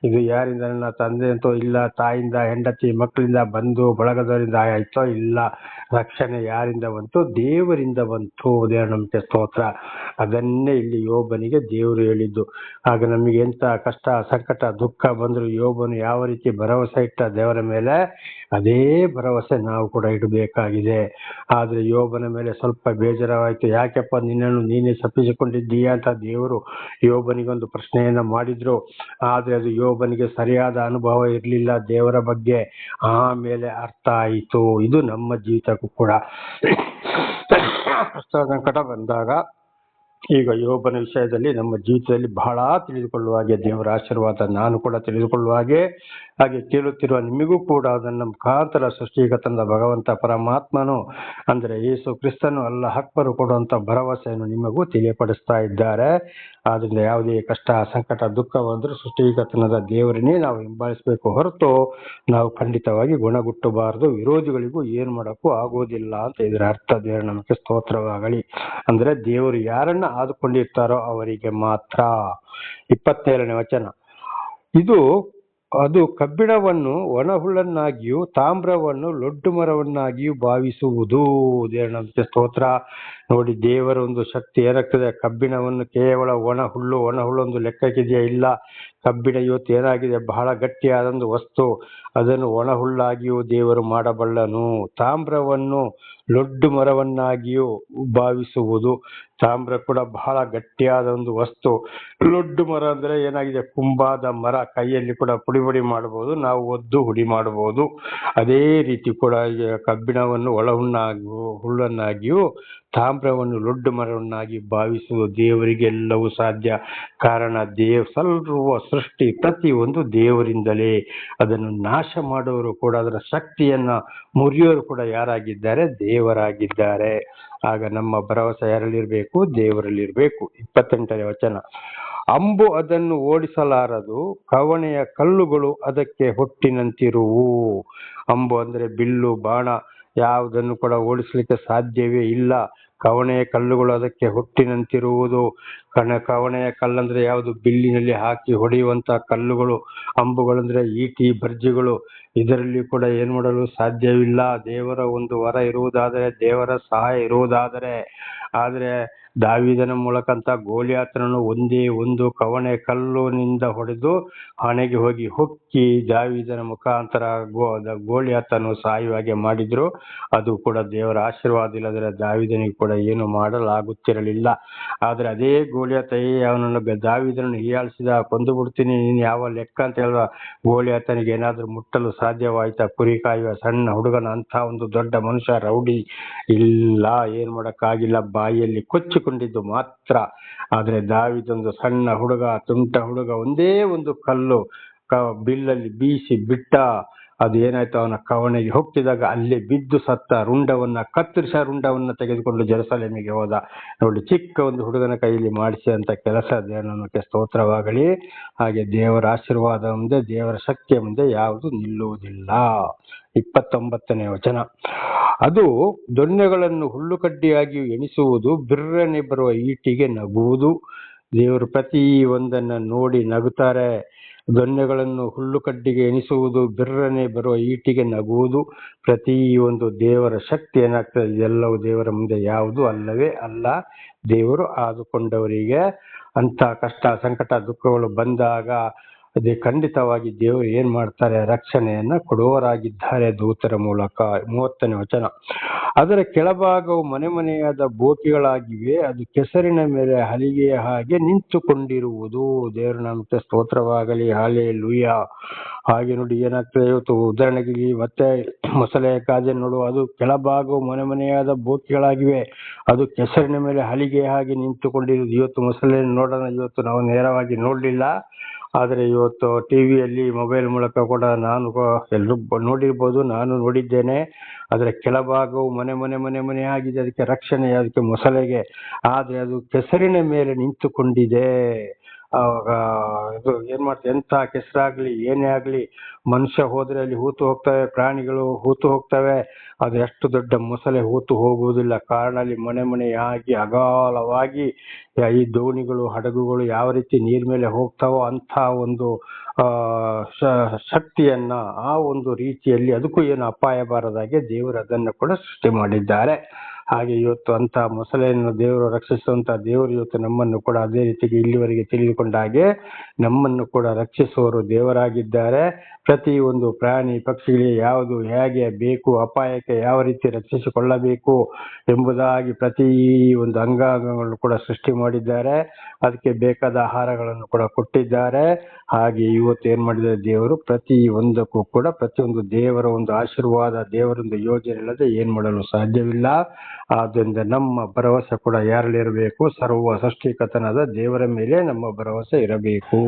ಇದು ಯಾರಿಂದ, ನನ್ನ ತಂದೆ ಅಂತೂ ಇಲ್ಲ, ತಾಯಿಯಿಂದ, ಹೆಂಡತಿ ಮಕ್ಕಳಿಂದ, ಬಂಧು ಬಳಗದವರಿಂದ ಆಯ್ತೋ ಇಲ್ಲ. ರಕ್ಷಣೆ ಯಾರಿಂದ ಬಂತು? ದೇವರಿಂದ ಬಂತು. ದೇವರ ನಾಮಕ್ಕೆ ಸ್ತೋತ್ರ. ಅದನ್ನೇ ಇಲ್ಲಿ ಯೋಬನಿಗೆ ದೇವರು ಹೇಳಿದ್ದು. ಆಗ ನಮಗೆ ಎಂತ ಕಷ್ಟ ಸಂಕಟ ದುಃಖ ಬಂದ್ರು ಯೋಬನು ಯಾವ ರೀತಿ ಭರವಸೆ ಇಟ್ಟ ದೇವರ ಮೇಲೆ, ಅದೇ ಭರವಸೆ ನಾವು ಕೂಡ ಇಡಬೇಕಾಗಿದೆ. ಆದ್ರೆ ಯೋಬನ ಮೇಲೆ ಸ್ವಲ್ಪ ಬೇಜಾರವಾಯ್ತು. ಯಾಕೆಪ್ಪ ನಿನ್ನನ್ನು ನೀನೇ ತಪ್ಪಿಸಿಕೊಂಡಿದ್ದೀಯಾ ಅಂತ ದೇವರು ಯೋಬನಿಗೊಂದು ಪ್ರಶ್ನೆಯನ್ನ ಮಾಡಿದ್ರು. ಆದ್ರೆ ಅದು ಯೋಬನಿಗೆ ಸರಿಯಾದ ಅನುಭವ ಇರಲಿಲ್ಲ ದೇವರ ಬಗ್ಗೆ. ಆಮೇಲೆ ಅರ್ಥ ಆಯಿತು. ಇದು ನಮ್ಮ ಜೀವಿತಕ್ಕೂ ಕೂಡ ಕಷ್ಟ ಸಂಕಟ ಬಂದಾಗ, ಈಗ ಯೋಬನ ವಿಷಯದಲ್ಲಿ ನಮ್ಮ ಜೀವಿತದಲ್ಲಿ ಬಹಳ ತಿಳಿದುಕೊಳ್ಳುವ ಹಾಗೆ ದೇವರ ಆಶೀರ್ವಾದ ನಾನು ಕೂಡ ತಿಳಿದುಕೊಳ್ಳುವ ಹಾಗೆ ಕೇಳುತ್ತಿರುವ ನಿಮಗೂ ಕೂಡ ಅದನ್ನು ಮುಖಾಂತರ ಸೃಷ್ಟಿಕರ್ತನಾದ ಭಗವಂತ ಪರಮಾತ್ಮನು ಅಂದ್ರೆ ಯೇಸು ಕ್ರಿಸ್ತನು ಅಲ್ಲಾಹ್ ಅಕ್ಬರ್ ಕೊಡುವಂತ ಭರವಸೆಯನ್ನು ನಿಮಗೂ ತಿಳಿಯಪಡಿಸ್ತಾ ಇದ್ದಾರೆ. ಆದ್ರಿಂದ ಯಾವುದೇ ಕಷ್ಟ ಸಂಕಟ ದುಃಖ ಬಂದರೂ ಸೃಷ್ಟಿಕರ್ತನಾದ ದೇವರನ್ನೇ ನಾವು ಹಿಂಬಾಲಿಸಬೇಕು ಹೊರತು ನಾವು ಖಂಡಿತವಾಗಿ ಗುಣಗುಟ್ಟಬಾರದು. ವಿರೋಧಿಗಳಿಗೂ ಏನು ಮಾಡೋಕ್ಕೂ ಆಗೋದಿಲ್ಲ ಅಂತ ಇದರ ಅರ್ಥ. ದೇವರ ನಮಗೆ ಸ್ತೋತ್ರವಾಗಲಿ. ಅಂದ್ರೆ ದೇವರು ಯಾರನ್ನ ಆದುಕೊಂಡಿರ್ತಾರೋ ಅವರಿಗೆ ಮಾತ್ರ. 27ನೇ ವಚನ. ಅದು ಕಬ್ಬಿಣವನ್ನು ಒಣಹುಲ್ಲನ್ನಾಗಿಯೂ ತಾಮ್ರವನ್ನು ಲೊಡ್ಡು ಮರವನ್ನಾಗಿಯೂ ಭಾವಿಸುವುದು. ದೇವರ ಸ್ತೋತ್ರ. ನೋಡಿ, ದೇವರ ಒಂದು ಶಕ್ತಿ ಏನಾಗ್ತದೆ. ಕಬ್ಬಿಣವನ್ನು ಕೇವಲ ಒಣ ಹುಲ್ಲು ಒಂದು ಲೆಕ್ಕಕ್ಕಿದೆಯಾ? ಇಲ್ಲ. ಕಬ್ಬಿಣ ಇವತ್ತು ಏನಾಗಿದೆ, ಬಹಳ ಗಟ್ಟಿಯಾದೊಂದು ವಸ್ತು. ಅದನ್ನು ಒಣ ಹುಲ್ಲಾಗಿಯೂ ದೇವರು ಮಾಡಬಲ್ಲನು. ತಾಮ್ರವನ್ನು ಲೊಡ್ಡು ಮರವನ್ನಾಗಿಯೂ ಭಾವಿಸುವುದು. ತಾಮ್ರ ಕೂಡ ಬಹಳ ಗಟ್ಟಿಯಾದ ಒಂದು ವಸ್ತು. ಲೊಡ್ಡು ಮರ ಅಂದ್ರೆ ಏನಾಗಿದೆ, ಕುಂಬಾದ ಮರ, ಕೈಯಲ್ಲಿ ಕೂಡ ಪುಡಿ ಮಾಡಬಹುದು, ನಾವು ಒದ್ದು ಹುಡಿ ಮಾಡಬಹುದು. ಅದೇ ರೀತಿ ಕೂಡ ಕಬ್ಬಿಣವನ್ನು ಹುಲ್ಲನ್ನಾಗಿಯೂ ತಾಮ್ರವನ್ನು ಲೊಡ್ಡು ಮರವನ್ನಾಗಿ ಭಾವಿಸುವುದು. ದೇವರಿಗೆ ಎಲ್ಲವೂ ಸಾಧ್ಯ. ಕಾರಣ ಸರ್ವ ಸೃಷ್ಟಿ ಪ್ರತಿಯೊಂದು ದೇವರಿಂದಲೇ. ಅದನ್ನು ನಾಶ ಮಾಡುವವರು ಕೂಡ, ಅದರ ಶಕ್ತಿಯನ್ನ ಮುರಿಯೋರು ಕೂಡ ಯಾರಾಗಿದ್ದಾರೆ? ದೇವರಾಗಿದ್ದಾರೆ. ಆಗ ನಮ್ಮ ಭರವಸೆ ಯಾರಲ್ಲಿರ್ಬೇಕು? ದೇವರಲ್ಲಿರ್ಬೇಕು. 28ನೇ ವಚನ. ಅಂಬು ಅದನ್ನು ಓಡಿಸಲಾರದು, ಕವಣೆಯ ಕಲ್ಲುಗಳು ಅದಕ್ಕೆ ಹೊಟ್ಟಿನಂತಿರುವು. ಅಂಬು ಅಂದ್ರೆ ಬಿಲ್ಲು ಬಾಣ, ಯಾವುದನ್ನು ಕೂಡ ಓಡಿಸ್ಲಿಕ್ಕೆ ಸಾಧ್ಯವೇ ಇಲ್ಲ. ಕವಣೆಯ ಕಲ್ಲುಗಳು ಅದಕ್ಕೆ ಹುಟ್ಟಿನಂತಿರುವುದು. ಕವಣೆಯ ಕಲ್ಲಂದ್ರೆ ಯಾವುದು? ಬಿಲ್ಲಿನಲ್ಲಿ ಹಾಕಿ ಹೊಡೆಯುವಂತ ಕಲ್ಲುಗಳು. ಅಂಬುಗಳಂದ್ರೆ ಈಟಿ ಬರ್ಜಿಗಳು. ಇದರಲ್ಲಿ ಕೂಡ ಏನ್ ಮಾಡಲು ಸಾಧ್ಯವಿಲ್ಲ. ದೇವರ ಒಂದು ವರ ಇರುವುದಾದರೆ, ದೇವರ ಸಹಾಯ ಇರುವುದಾದರೆ. ಆದ್ರೆ ದಾವೀದನ ಮೂಲಕ ಅಂತ ಗೋಲಿಯಾತನನ್ನು ಒಂದೇ ಒಂದು ಕವಣೆ ಕಲ್ಲುನಿಂದ ಹೊಡೆದು ಹಣೆಗೆ ಹೋಗಿ ಹೊಕ್ಕಿ ದಾವೀದನ ಮುಖಾಂತರ ಗೋಲಿಯಾತನು ಸಾಯುವಾಗೆ ಮಾಡಿದ್ರು. ಅದು ಕೂಡ ದೇವರ ಆಶೀರ್ವಾದ ಇಲ್ಲದ್ರೆ ದಾವೀದನಿಗೆ ಕೂಡ ಏನು ಮಾಡಲಾಗುತ್ತಿರಲಿಲ್ಲ. ಆದ್ರೆ ಅದೇ ಗೋಲಿಯಾತ ಅವನನ್ನು ದಾವೀದನನ್ನು ಹೀಯಾಳಿಸಿದ, ಕೊಂದು ಬಿಡ್ತೀನಿ ನೀನು ಯಾವ ಲೆಕ್ಕ ಅಂತ ಹೇಳುವ ಗೋಲಿಯಾತನಿಗೆ ಏನಾದ್ರೂ ಮುಟ್ಟಲು ಸಾಧ್ಯವಾಯ್ತಾ? ಕುರಿ ಕಾಯುವ ಸಣ್ಣ ಹುಡುಗನ ಅಂತ ಒಂದು ದೊಡ್ಡ ಮನುಷ್ಯ ರೌಡಿ ಇಲ್ಲ, ಏನ್ ಮಾಡಕ್ಕಾಗಿಲ್ಲ. ಬಾಯಿಯಲ್ಲಿ ಕೊಚ್ಚಿಕೊಂಡಿದ್ದು ಮಾತ್ರ. ಆದ್ರೆ ದಾವೀದೊಂದು ಸಣ್ಣ ಹುಡುಗ, ತುಂಟ ಹುಡುಗ, ಒಂದೇ ಒಂದು ಕಲ್ಲು ಬಿಲ್ಲಲ್ಲಿ ಬೀಸಿ ಬಿಟ್ಟ. ಅದು ಏನಾಯ್ತು, ಅವನ ಕವಣೆಗೆ ಹೋಗ್ತಿದಾಗ ಅಲ್ಲೇ ಬಿದ್ದು ಸತ್ತ. ರುಂಡವನ್ನ ತೆಗೆದುಕೊಂಡು ಜೆರುಸಲೇಮಿಗೆ ಹೋದ. ನೋಡಿ, ಚಿಕ್ಕ ಒಂದು ಹುಡುಗನ ಕೈಯಲ್ಲಿ ಮಾಡಿಸಿ ಅಂತ ಕೆಲಸ. ದೇವರಕ್ಕೆ ಸ್ತೋತ್ರವಾಗಲಿ. ಹಾಗೆ ದೇವರ ಆಶೀರ್ವಾದ ಮುಂದೆ, ದೇವರ ಶಕ್ತಿಯ ಮುಂದೆ ಯಾವುದು ನಿಲ್ಲುವುದಿಲ್ಲ. 29ನೇ ವಚನ. ಅದು ದೊಣ್ಣೆಗಳನ್ನು ಹುಲ್ಲುಕಡ್ಡಿಯಾಗಿ ಎಣಿಸುವುದು, ಬಿರ್ರನೆ ಬರುವ ಈಟಿಗೆ ನಗುವುದು. ದೇವರು ಪ್ರತಿ ಒಂದನ್ನ ನೋಡಿ ನಗುತ್ತಾರೆ. ದೊಣ್ಣೆಗಳನ್ನು ಹುಲ್ಲುಕಡ್ಡಿಗೆ ಎಣಿಸುವುದು, ಬಿರ್ರನೆ ಬರುವ ಈಟಿಗೆ ನಗುವುದು. ಪ್ರತಿ ಒಂದು ದೇವರ ಶಕ್ತಿ ಏನಾಗ್ತದೆ, ಇದೆಲ್ಲವೂ ದೇವರ ಮುಂದೆ ಯಾವುದು ಅಲ್ಲವೇ ಅಲ್ಲ. ದೇವರು ಆದುಕೊಂಡವರಿಗೆ ಅಂತ ಕಷ್ಟ ಸಂಕಟ ದುಃಖಗಳು ಬಂದಾಗ ಅದೇ ಖಂಡಿತವಾಗಿ ದೇವರು ಏನ್ ಮಾಡ್ತಾರೆ, ರಕ್ಷಣೆಯನ್ನ ಕೊಡುವವರಾಗಿದ್ದಾರೆ ದೂತರ ಮೂಲಕ. 30ನೇ ವಚನ, ಅದರ ಕೆಳಭಾಗವು ಮನೆ ಮನೆಯಾದ ಬೋಕಿಗಳಾಗಿವೆ, ಅದು ಕೆಸರಿನ ಮೇಲೆ ಹಲಿಗೆಯ ಹಾಗೆ ನಿಂತುಕೊಂಡಿರುವುದು. ದೇವರ ನಾಮಕ್ಕೆ ಸ್ತೋತ್ರವಾಗಲಿ. ಹಾಲೆಲೂಯಾ. ಹಾಗೆ ನೋಡಿ ಏನಾಗ್ತದೆ ಇವತ್ತು, ಉದಾಹರಣೆಗೆ ಮತ್ತೆ ಮೊಸಳೆ ಕಾಜೆ ನೋಡು, ಅದು ಕೆಳಭಾಗವು ಮನೆ ಮನೆಯಾದ ಬೋಕಿಗಳಾಗಿವೆ, ಅದು ಕೆಸರಿನ ಮೇಲೆ ಹಲಿಗೆಯ ಹಾಗೆ ನಿಂತುಕೊಂಡಿರುವುದು. ಇವತ್ತು ಮೊಸಳೆ ನೋಡೋಣ, ಇವತ್ತು ನಾವು ನೇರವಾಗಿ ನೋಡ್ಲಿಲ್ಲ, ಆದರೆ ಇವತ್ತು ಟಿವಿಯಲ್ಲಿ ಮೊಬೈಲ್ ಮೂಲಕ ಕೂಡ ನಾನು ಎಲ್ಲರೂ ನೋಡಿರ್ಬೋದು, ನಾನು ನೋಡಿದ್ದೇನೆ. ಅದರ ಕೆಳಭಾಗವು ಮನೆ ಮನೆ ಮನೆ ಮನೆ ಆಗಿದೆ, ಅದಕ್ಕೆ ರಕ್ಷಣೆ ಅದಕ್ಕೆ ಮೊಸಳೆಗೆ, ಆದರೆ ಅದು ಕೆಸರಿನ ಮೇಲೆ ನಿಂತುಕೊಂಡಿದೆ. ಆವಾಗ ಇದು ಏನ್ ಮಾಡ್ತದೆ, ಎಂತ ಕೆಸರಾಗ್ಲಿ ಏನೇ ಆಗ್ಲಿ, ಮನುಷ್ಯ ಹೋದ್ರೆ ಅಲ್ಲಿ ಹೂತು ಹೋಗ್ತವೆ, ಪ್ರಾಣಿಗಳು ಹೂತು ಹೋಗ್ತವೆ, ಅದು ಎಷ್ಟು ದೊಡ್ಡ ಮೊಸಳೆ ಹೂತು ಹೋಗುವುದಿಲ್ಲ. ಕಾರಣ ಅಲ್ಲಿ ಮನೆ ಮನೆಯಾಗಿ ಅಗಾಲವಾಗಿ ಈ ದೋಣಿಗಳು ಹಡಗುಗಳು ಯಾವ ರೀತಿ ನೀರ್ ಮೇಲೆ ಹೋಗ್ತಾವೋ ಅಂತ ಒಂದು ಶಕ್ತಿಯನ್ನ, ಆ ಒಂದು ರೀತಿಯಲ್ಲಿ ಅದಕ್ಕೂ ಏನು ಅಪಾಯ ಬಾರದಾಗೆ ದೇವರು ಅದನ್ನು ಕೂಡ ಸೃಷ್ಟಿ ಮಾಡಿದ್ದಾರೆ. ಹಾಗೆ ಇವತ್ತು ಅಂತ ಮೊಸಳೆಯನ್ನು ದೇವರು ರಕ್ಷಿಸುವಂತ ದೇವರು ಇವತ್ತು ನಮ್ಮನ್ನು ಕೂಡ ಅದೇ ರೀತಿಗೆ ಇಲ್ಲಿವರೆಗೆ ತಿಳಿದುಕೊಂಡ ಹಾಗೆ ನಮ್ಮನ್ನು ಕೂಡ ರಕ್ಷಿಸುವವರು ದೇವರಾಗಿದ್ದಾರೆ. ಪ್ರತಿ ಒಂದು ಪ್ರಾಣಿ ಪಕ್ಷಿಗಳಿಗೆ ಯಾವುದು ಹೇಗೆ ಬೇಕು, ಅಪಾಯಕ್ಕೆ ಯಾವ ರೀತಿ ರಕ್ಷಿಸಿಕೊಳ್ಳಬೇಕು ಎಂಬುದಾಗಿ ಪ್ರತಿ ಒಂದು ಅಂಗಾಂಗಗಳನ್ನು ಕೂಡ ಸೃಷ್ಟಿ ಮಾಡಿದ್ದಾರೆ. ಅದಕ್ಕೆ ಬೇಕಾದ ಆಹಾರಗಳನ್ನು ಕೂಡ ಕೊಟ್ಟಿದ್ದಾರೆ. ಹಾಗೆ ಇವತ್ತು ಏನ್ ಮಾಡಿದ್ದಾರೆ ದೇವರು, ಪ್ರತಿ ಒಂದಕ್ಕೂ ಕೂಡ ಪ್ರತಿಯೊಂದು ದೇವರ ಒಂದು ಆಶೀರ್ವಾದ, ದೇವರೊಂದು ಯೋಜನೆ ಇಲ್ಲದೆ ಏನ್ ಮಾಡಲು ಸಾಧ್ಯವಿಲ್ಲ. ಆದ್ದರಿಂದ ನಮ್ಮ ಭರವಸೆ ಕೂಡ ಯಾರಲ್ಲಿರಬೇಕು, ಸರ್ವ ಸೃಷ್ಟಿಕರ್ತನಾದ ದೇವರ ಮೇಲೆ ನಮ್ಮ ಭರವಸೆ ಇರಬೇಕು.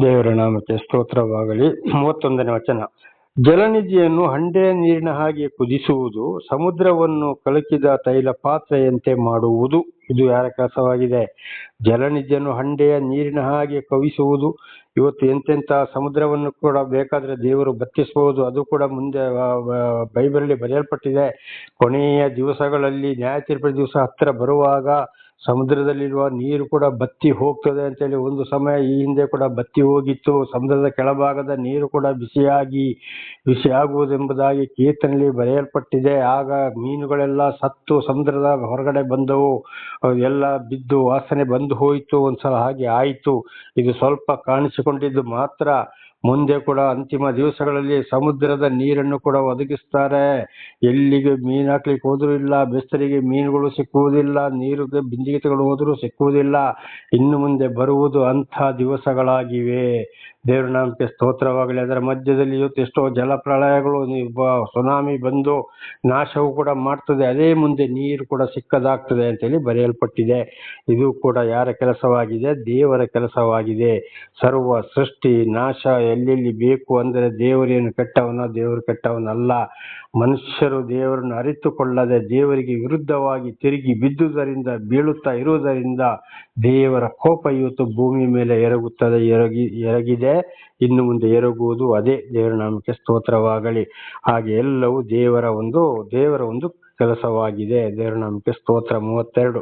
ದೇವರ ನಾಮಕ್ಕೆ ಸ್ತೋತ್ರವಾಗಲಿ. 31ನೇ ವಚನ, ಜಲನಿಧಿಯನ್ನು ಹಂಡೆಯ ನೀರಿನ ಹಾಗೆ ಕುದಿಸುವುದು, ಸಮುದ್ರವನ್ನು ಕಲಕಿದ ತೈಲ ಪಾತ್ರೆಯಂತೆ ಮಾಡುವುದು. ಇದು ಯಾರ ಕೆಲಸವಾಗಿದೆ? ಜಲನಿಧಿಯನ್ನು ಹಂಡೆಯ ನೀರಿನ ಹಾಗೆ ಕವಿಸುವುದು. ಇವತ್ತು ಎಂತೆಂತ ಸಮುದ್ರವನ್ನು ಕೂಡ ಬೇಕಾದ್ರೆ ದೇವರು ಬತ್ತಿಸಬಹುದು. ಅದು ಕೂಡ ಮುಂದೆ ಬೈಬಲಲ್ಲಿ ಬರೆಯಲ್ಪಟ್ಟಿದೆ. ಕೊನೆಯ ದಿವಸಗಳಲ್ಲಿ ನ್ಯಾಯ ತೀರ್ಪಿನ ದಿವಸ ಹತ್ತಿರ ಬರುವಾಗ ಸಮುದ್ರದಲ್ಲಿರುವ ನೀರು ಕೂಡ ಬತ್ತಿ ಹೋಗ್ತದೆ ಅಂತೇಳಿ ಒಂದು ಸಮಯ ಈ ಹಿಂದೆ ಕೂಡ ಬತ್ತಿ ಹೋಗಿತ್ತು. ಸಮುದ್ರದ ಕೆಳಭಾಗದ ನೀರು ಕೂಡ ಬಿಸಿಯಾಗುವುದೆಂಬುದಾಗಿ ಕೀರ್ತನೆಯಲ್ಲಿ ಬರೆಯಲ್ಪಟ್ಟಿದೆ. ಆಗ ಮೀನುಗಳೆಲ್ಲ ಸತ್ತು ಸಮುದ್ರದ ಹೊರಗಡೆ ಬಂದವು, ಎಲ್ಲ ಬಿದ್ದು ವಾಸನೆ ಬಂದು ಹೋಯಿತು. ಒಂದ್ಸಲ ಹಾಗೆ ಆಯಿತು. ಇದು ಸ್ವಲ್ಪ ಕಾಣಿಸಿಕೊಂಡಿದ್ದು ಮಾತ್ರ. ಮುಂದೆ ಕೂಡ ಅಂತಿಮ ದಿವಸಗಳಲ್ಲಿ ಸಮುದ್ರದ ನೀರನ್ನು ಕೂಡ ಒದಗಿಸ್ತಾರೆ. ಎಲ್ಲಿಗೆ ಮೀನು ಹಾಕ್ಲಿಕ್ಕೆ ಹೋದ್ರೂ ಇಲ್ಲ, ಬೆಸ್ತರಿಗೆ ಮೀನುಗಳು ಸಿಕ್ಕುವುದಿಲ್ಲ, ನೀರು ಬಿಂದಿಗೆ ತಗೊಂಡು ಹೋದ್ರೂ ಸಿಕ್ಕುವುದಿಲ್ಲ. ಇನ್ನು ಮುಂದೆ ಬರುವುದು ಅಂಥ ದಿವಸಗಳಾಗಿವೆ. ದೇವರ ನಾಮಕ್ಕೆ ಸ್ತೋತ್ರವಾಗಲಿ. ಅದರ ಮಧ್ಯದಲ್ಲಿ ಇವತ್ತು ಎಷ್ಟೋ ಜಲಪ್ರಳಯಗಳು, ಸುನಾಮಿ ಬಂದು ನಾಶವು ಕೂಡ ಮಾಡ್ತದೆ. ಅದೇ ಮುಂದೆ ನೀರು ಕೂಡ ಸಿಕ್ಕದಾಗ್ತದೆ ಅಂತೇಳಿ ಬರೆಯಲ್ಪಟ್ಟಿದೆ. ಇದು ಕೂಡ ಯಾರ ಕೆಲಸವಾಗಿದೆ? ದೇವರ ಕೆಲಸವಾಗಿದೆ. ಸರ್ವ ಸೃಷ್ಟಿ ನಾಶ ಎಲ್ಲೆಲ್ಲಿ ಬೇಕು ಅಂದರೆ ದೇವರೇನು ಕೆಟ್ಟವನ? ದೇವರು ಕೆಟ್ಟವನಲ್ಲ. ಮನುಷ್ಯರು ದೇವರನ್ನು ಅರಿತುಕೊಳ್ಳದೆ ದೇವರಿಗೆ ವಿರುದ್ಧವಾಗಿ ತಿರುಗಿ ಬಿದ್ದುದರಿಂದ, ಬೀಳುತ್ತಾ ಇರುವುದರಿಂದ ದೇವರ ಕೋಪ ಇವತ್ತು ಭೂಮಿ ಮೇಲೆ ಎರಗಿದೆ, ಇನ್ನು ಮುಂದೆ ಎರಗುವುದು. ಅದೇ ದೇವರ ನಾಮಕ್ಕೆ ಸ್ತೋತ್ರವಾಗಲಿ. ಹಾಗೆ ಎಲ್ಲವೂ ದೇವರ ಒಂದು ಕೆಲಸವಾಗಿದೆ. ದೇವರ ನಾಮಕ್ಕೆ ಸ್ತೋತ್ರ. 32,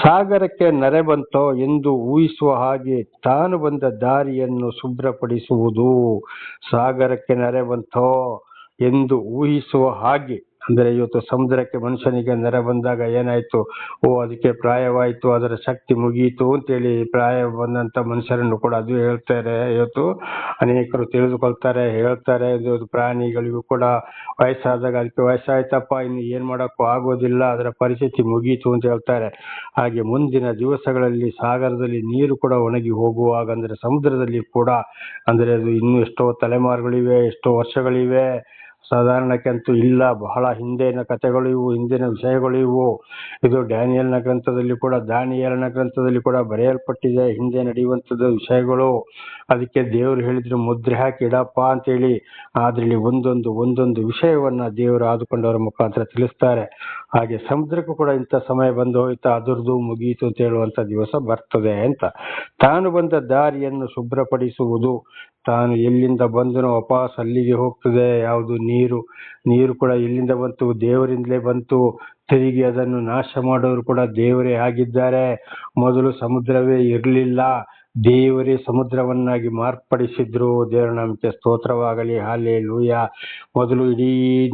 ಸಾಗರಕ್ಕೆ ನೆರೆ ಬಂತೋ ಎಂದು ಊಹಿಸುವ ಹಾಗೆ ತಾನು ಬಂದ ದಾರಿಯನ್ನು ಶುಭ್ರಪಡಿಸುವುದು. ಸಾಗರಕ್ಕೆ ನೆರೆ ಬಂತೋ ಎಂದು ಊಹಿಸುವ ಹಾಗೆ ಅಂದರೆ ಇವತ್ತು ಸಮುದ್ರಕ್ಕೆ ಮನುಷ್ಯನಿಗೆ ನೆರೆ ಬಂದಾಗ ಏನಾಯ್ತು? ಅದಕ್ಕೆ ಪ್ರಾಯವಾಯಿತು, ಅದರ ಶಕ್ತಿ ಮುಗಿಯಿತು ಅಂತೇಳಿ ಪ್ರಾಯ ಬಂದಂತ ಮನುಷ್ಯರನ್ನು ಕೂಡ ಅದು ಹೇಳ್ತಾರೆ. ಇವತ್ತು ಅನೇಕರು ತಿಳಿದುಕೊಳ್ತಾರೆ, ಹೇಳ್ತಾರೆ. ಇದು ಪ್ರಾಣಿಗಳಿಗೂ ಕೂಡ ವಯಸ್ಸಾದಾಗ ಅದಕ್ಕೆ ವಯಸ್ಸಾಯ್ತಪ್ಪ, ಇನ್ನು ಏನ್ ಮಾಡಕ್ಕೂ ಆಗೋದಿಲ್ಲ, ಅದರ ಪರಿಸ್ಥಿತಿ ಮುಗೀತು ಅಂತ ಹೇಳ್ತಾರೆ. ಹಾಗೆ ಮುಂದಿನ ದಿವಸಗಳಲ್ಲಿ ಸಾಗರದಲ್ಲಿ ನೀರು ಕೂಡ ಒಣಗಿ ಹೋಗುವಾಗ ಅಂದ್ರೆ ಸಮುದ್ರದಲ್ಲಿ ಕೂಡ ಅಂದ್ರೆ ಅದು ಇನ್ನೂ ಎಷ್ಟೋ ತಲೆಮಾರುಗಳಿವೆ, ಎಷ್ಟೋ ವರ್ಷಗಳಿವೆ, ಸಾಧಾರಣಕ್ಕಂತೂ ಇಲ್ಲ. ಬಹಳ ಹಿಂದಿನ ಕಥೆಗಳು ಇವು, ಹಿಂದಿನ ವಿಷಯಗಳು ಇವು. ಇದು ದಾನಿಯೇಲನ ಗ್ರಂಥದಲ್ಲಿ ಕೂಡ ಬರೆಯಲ್ಪಟ್ಟಿದೆ, ಹಿಂದೆ ನಡೆಯುವಂಥದ್ದು ವಿಷಯಗಳು. ಅದಕ್ಕೆ ದೇವರು ಹೇಳಿದ್ರು ಮುದ್ರೆ ಹಾಕಿ ಇಡಪ್ಪ ಅಂತೇಳಿ. ಅದ್ರಲ್ಲಿ ಒಂದೊಂದು ವಿಷಯವನ್ನ ದೇವರು ಆದುಕೊಂಡವರ ಮುಖಾಂತರ ತಿಳಿಸ್ತಾರೆ. ಹಾಗೆ ಸಮುದ್ರಕ್ಕೂ ಕೂಡ ಇಂಥ ಸಮಯ ಬಂದು ಹೋಯ್ತಾ, ಅದರದ್ದು ಮುಗೀತು ಅಂತ ಹೇಳುವಂತ ದಿವಸ ಬರ್ತದೆ ಅಂತ. ತಾನು ಬಂದ ದಾರಿಯನ್ನು ಶುಭ್ರಪಡಿಸುವುದು. ತಾನು ಎಲ್ಲಿಂದ ಬಂದನೋ ವಾಪಸ್ ಅಲ್ಲಿಗೆ ಹೋಗ್ತದೆ. ಯಾವುದು? ನೀರು ಕೂಡ ಎಲ್ಲಿಂದ ಬಂತು? ದೇವರಿಂದಲೇ ಬಂತು. ತಿರುಗಿ ಅದನ್ನು ನಾಶ ಮಾಡೋರು ಕೂಡ ದೇವರೇ ಆಗಿದ್ದಾರೆ. ಮೊದಲು ಸಮುದ್ರವೇ ಇರಲಿಲ್ಲ, ದೇವರೇ ಸಮುದ್ರವನ್ನಾಗಿ ಮಾರ್ಪಡಿಸಿದ್ರು. ದೇವರ ನಾಮಕ್ಕೆ ಸ್ತೋತ್ರವಾಗಲಿ. ಹಲ್ಲೆಲೂಯಾ. ಮೊದಲು ಇಡೀ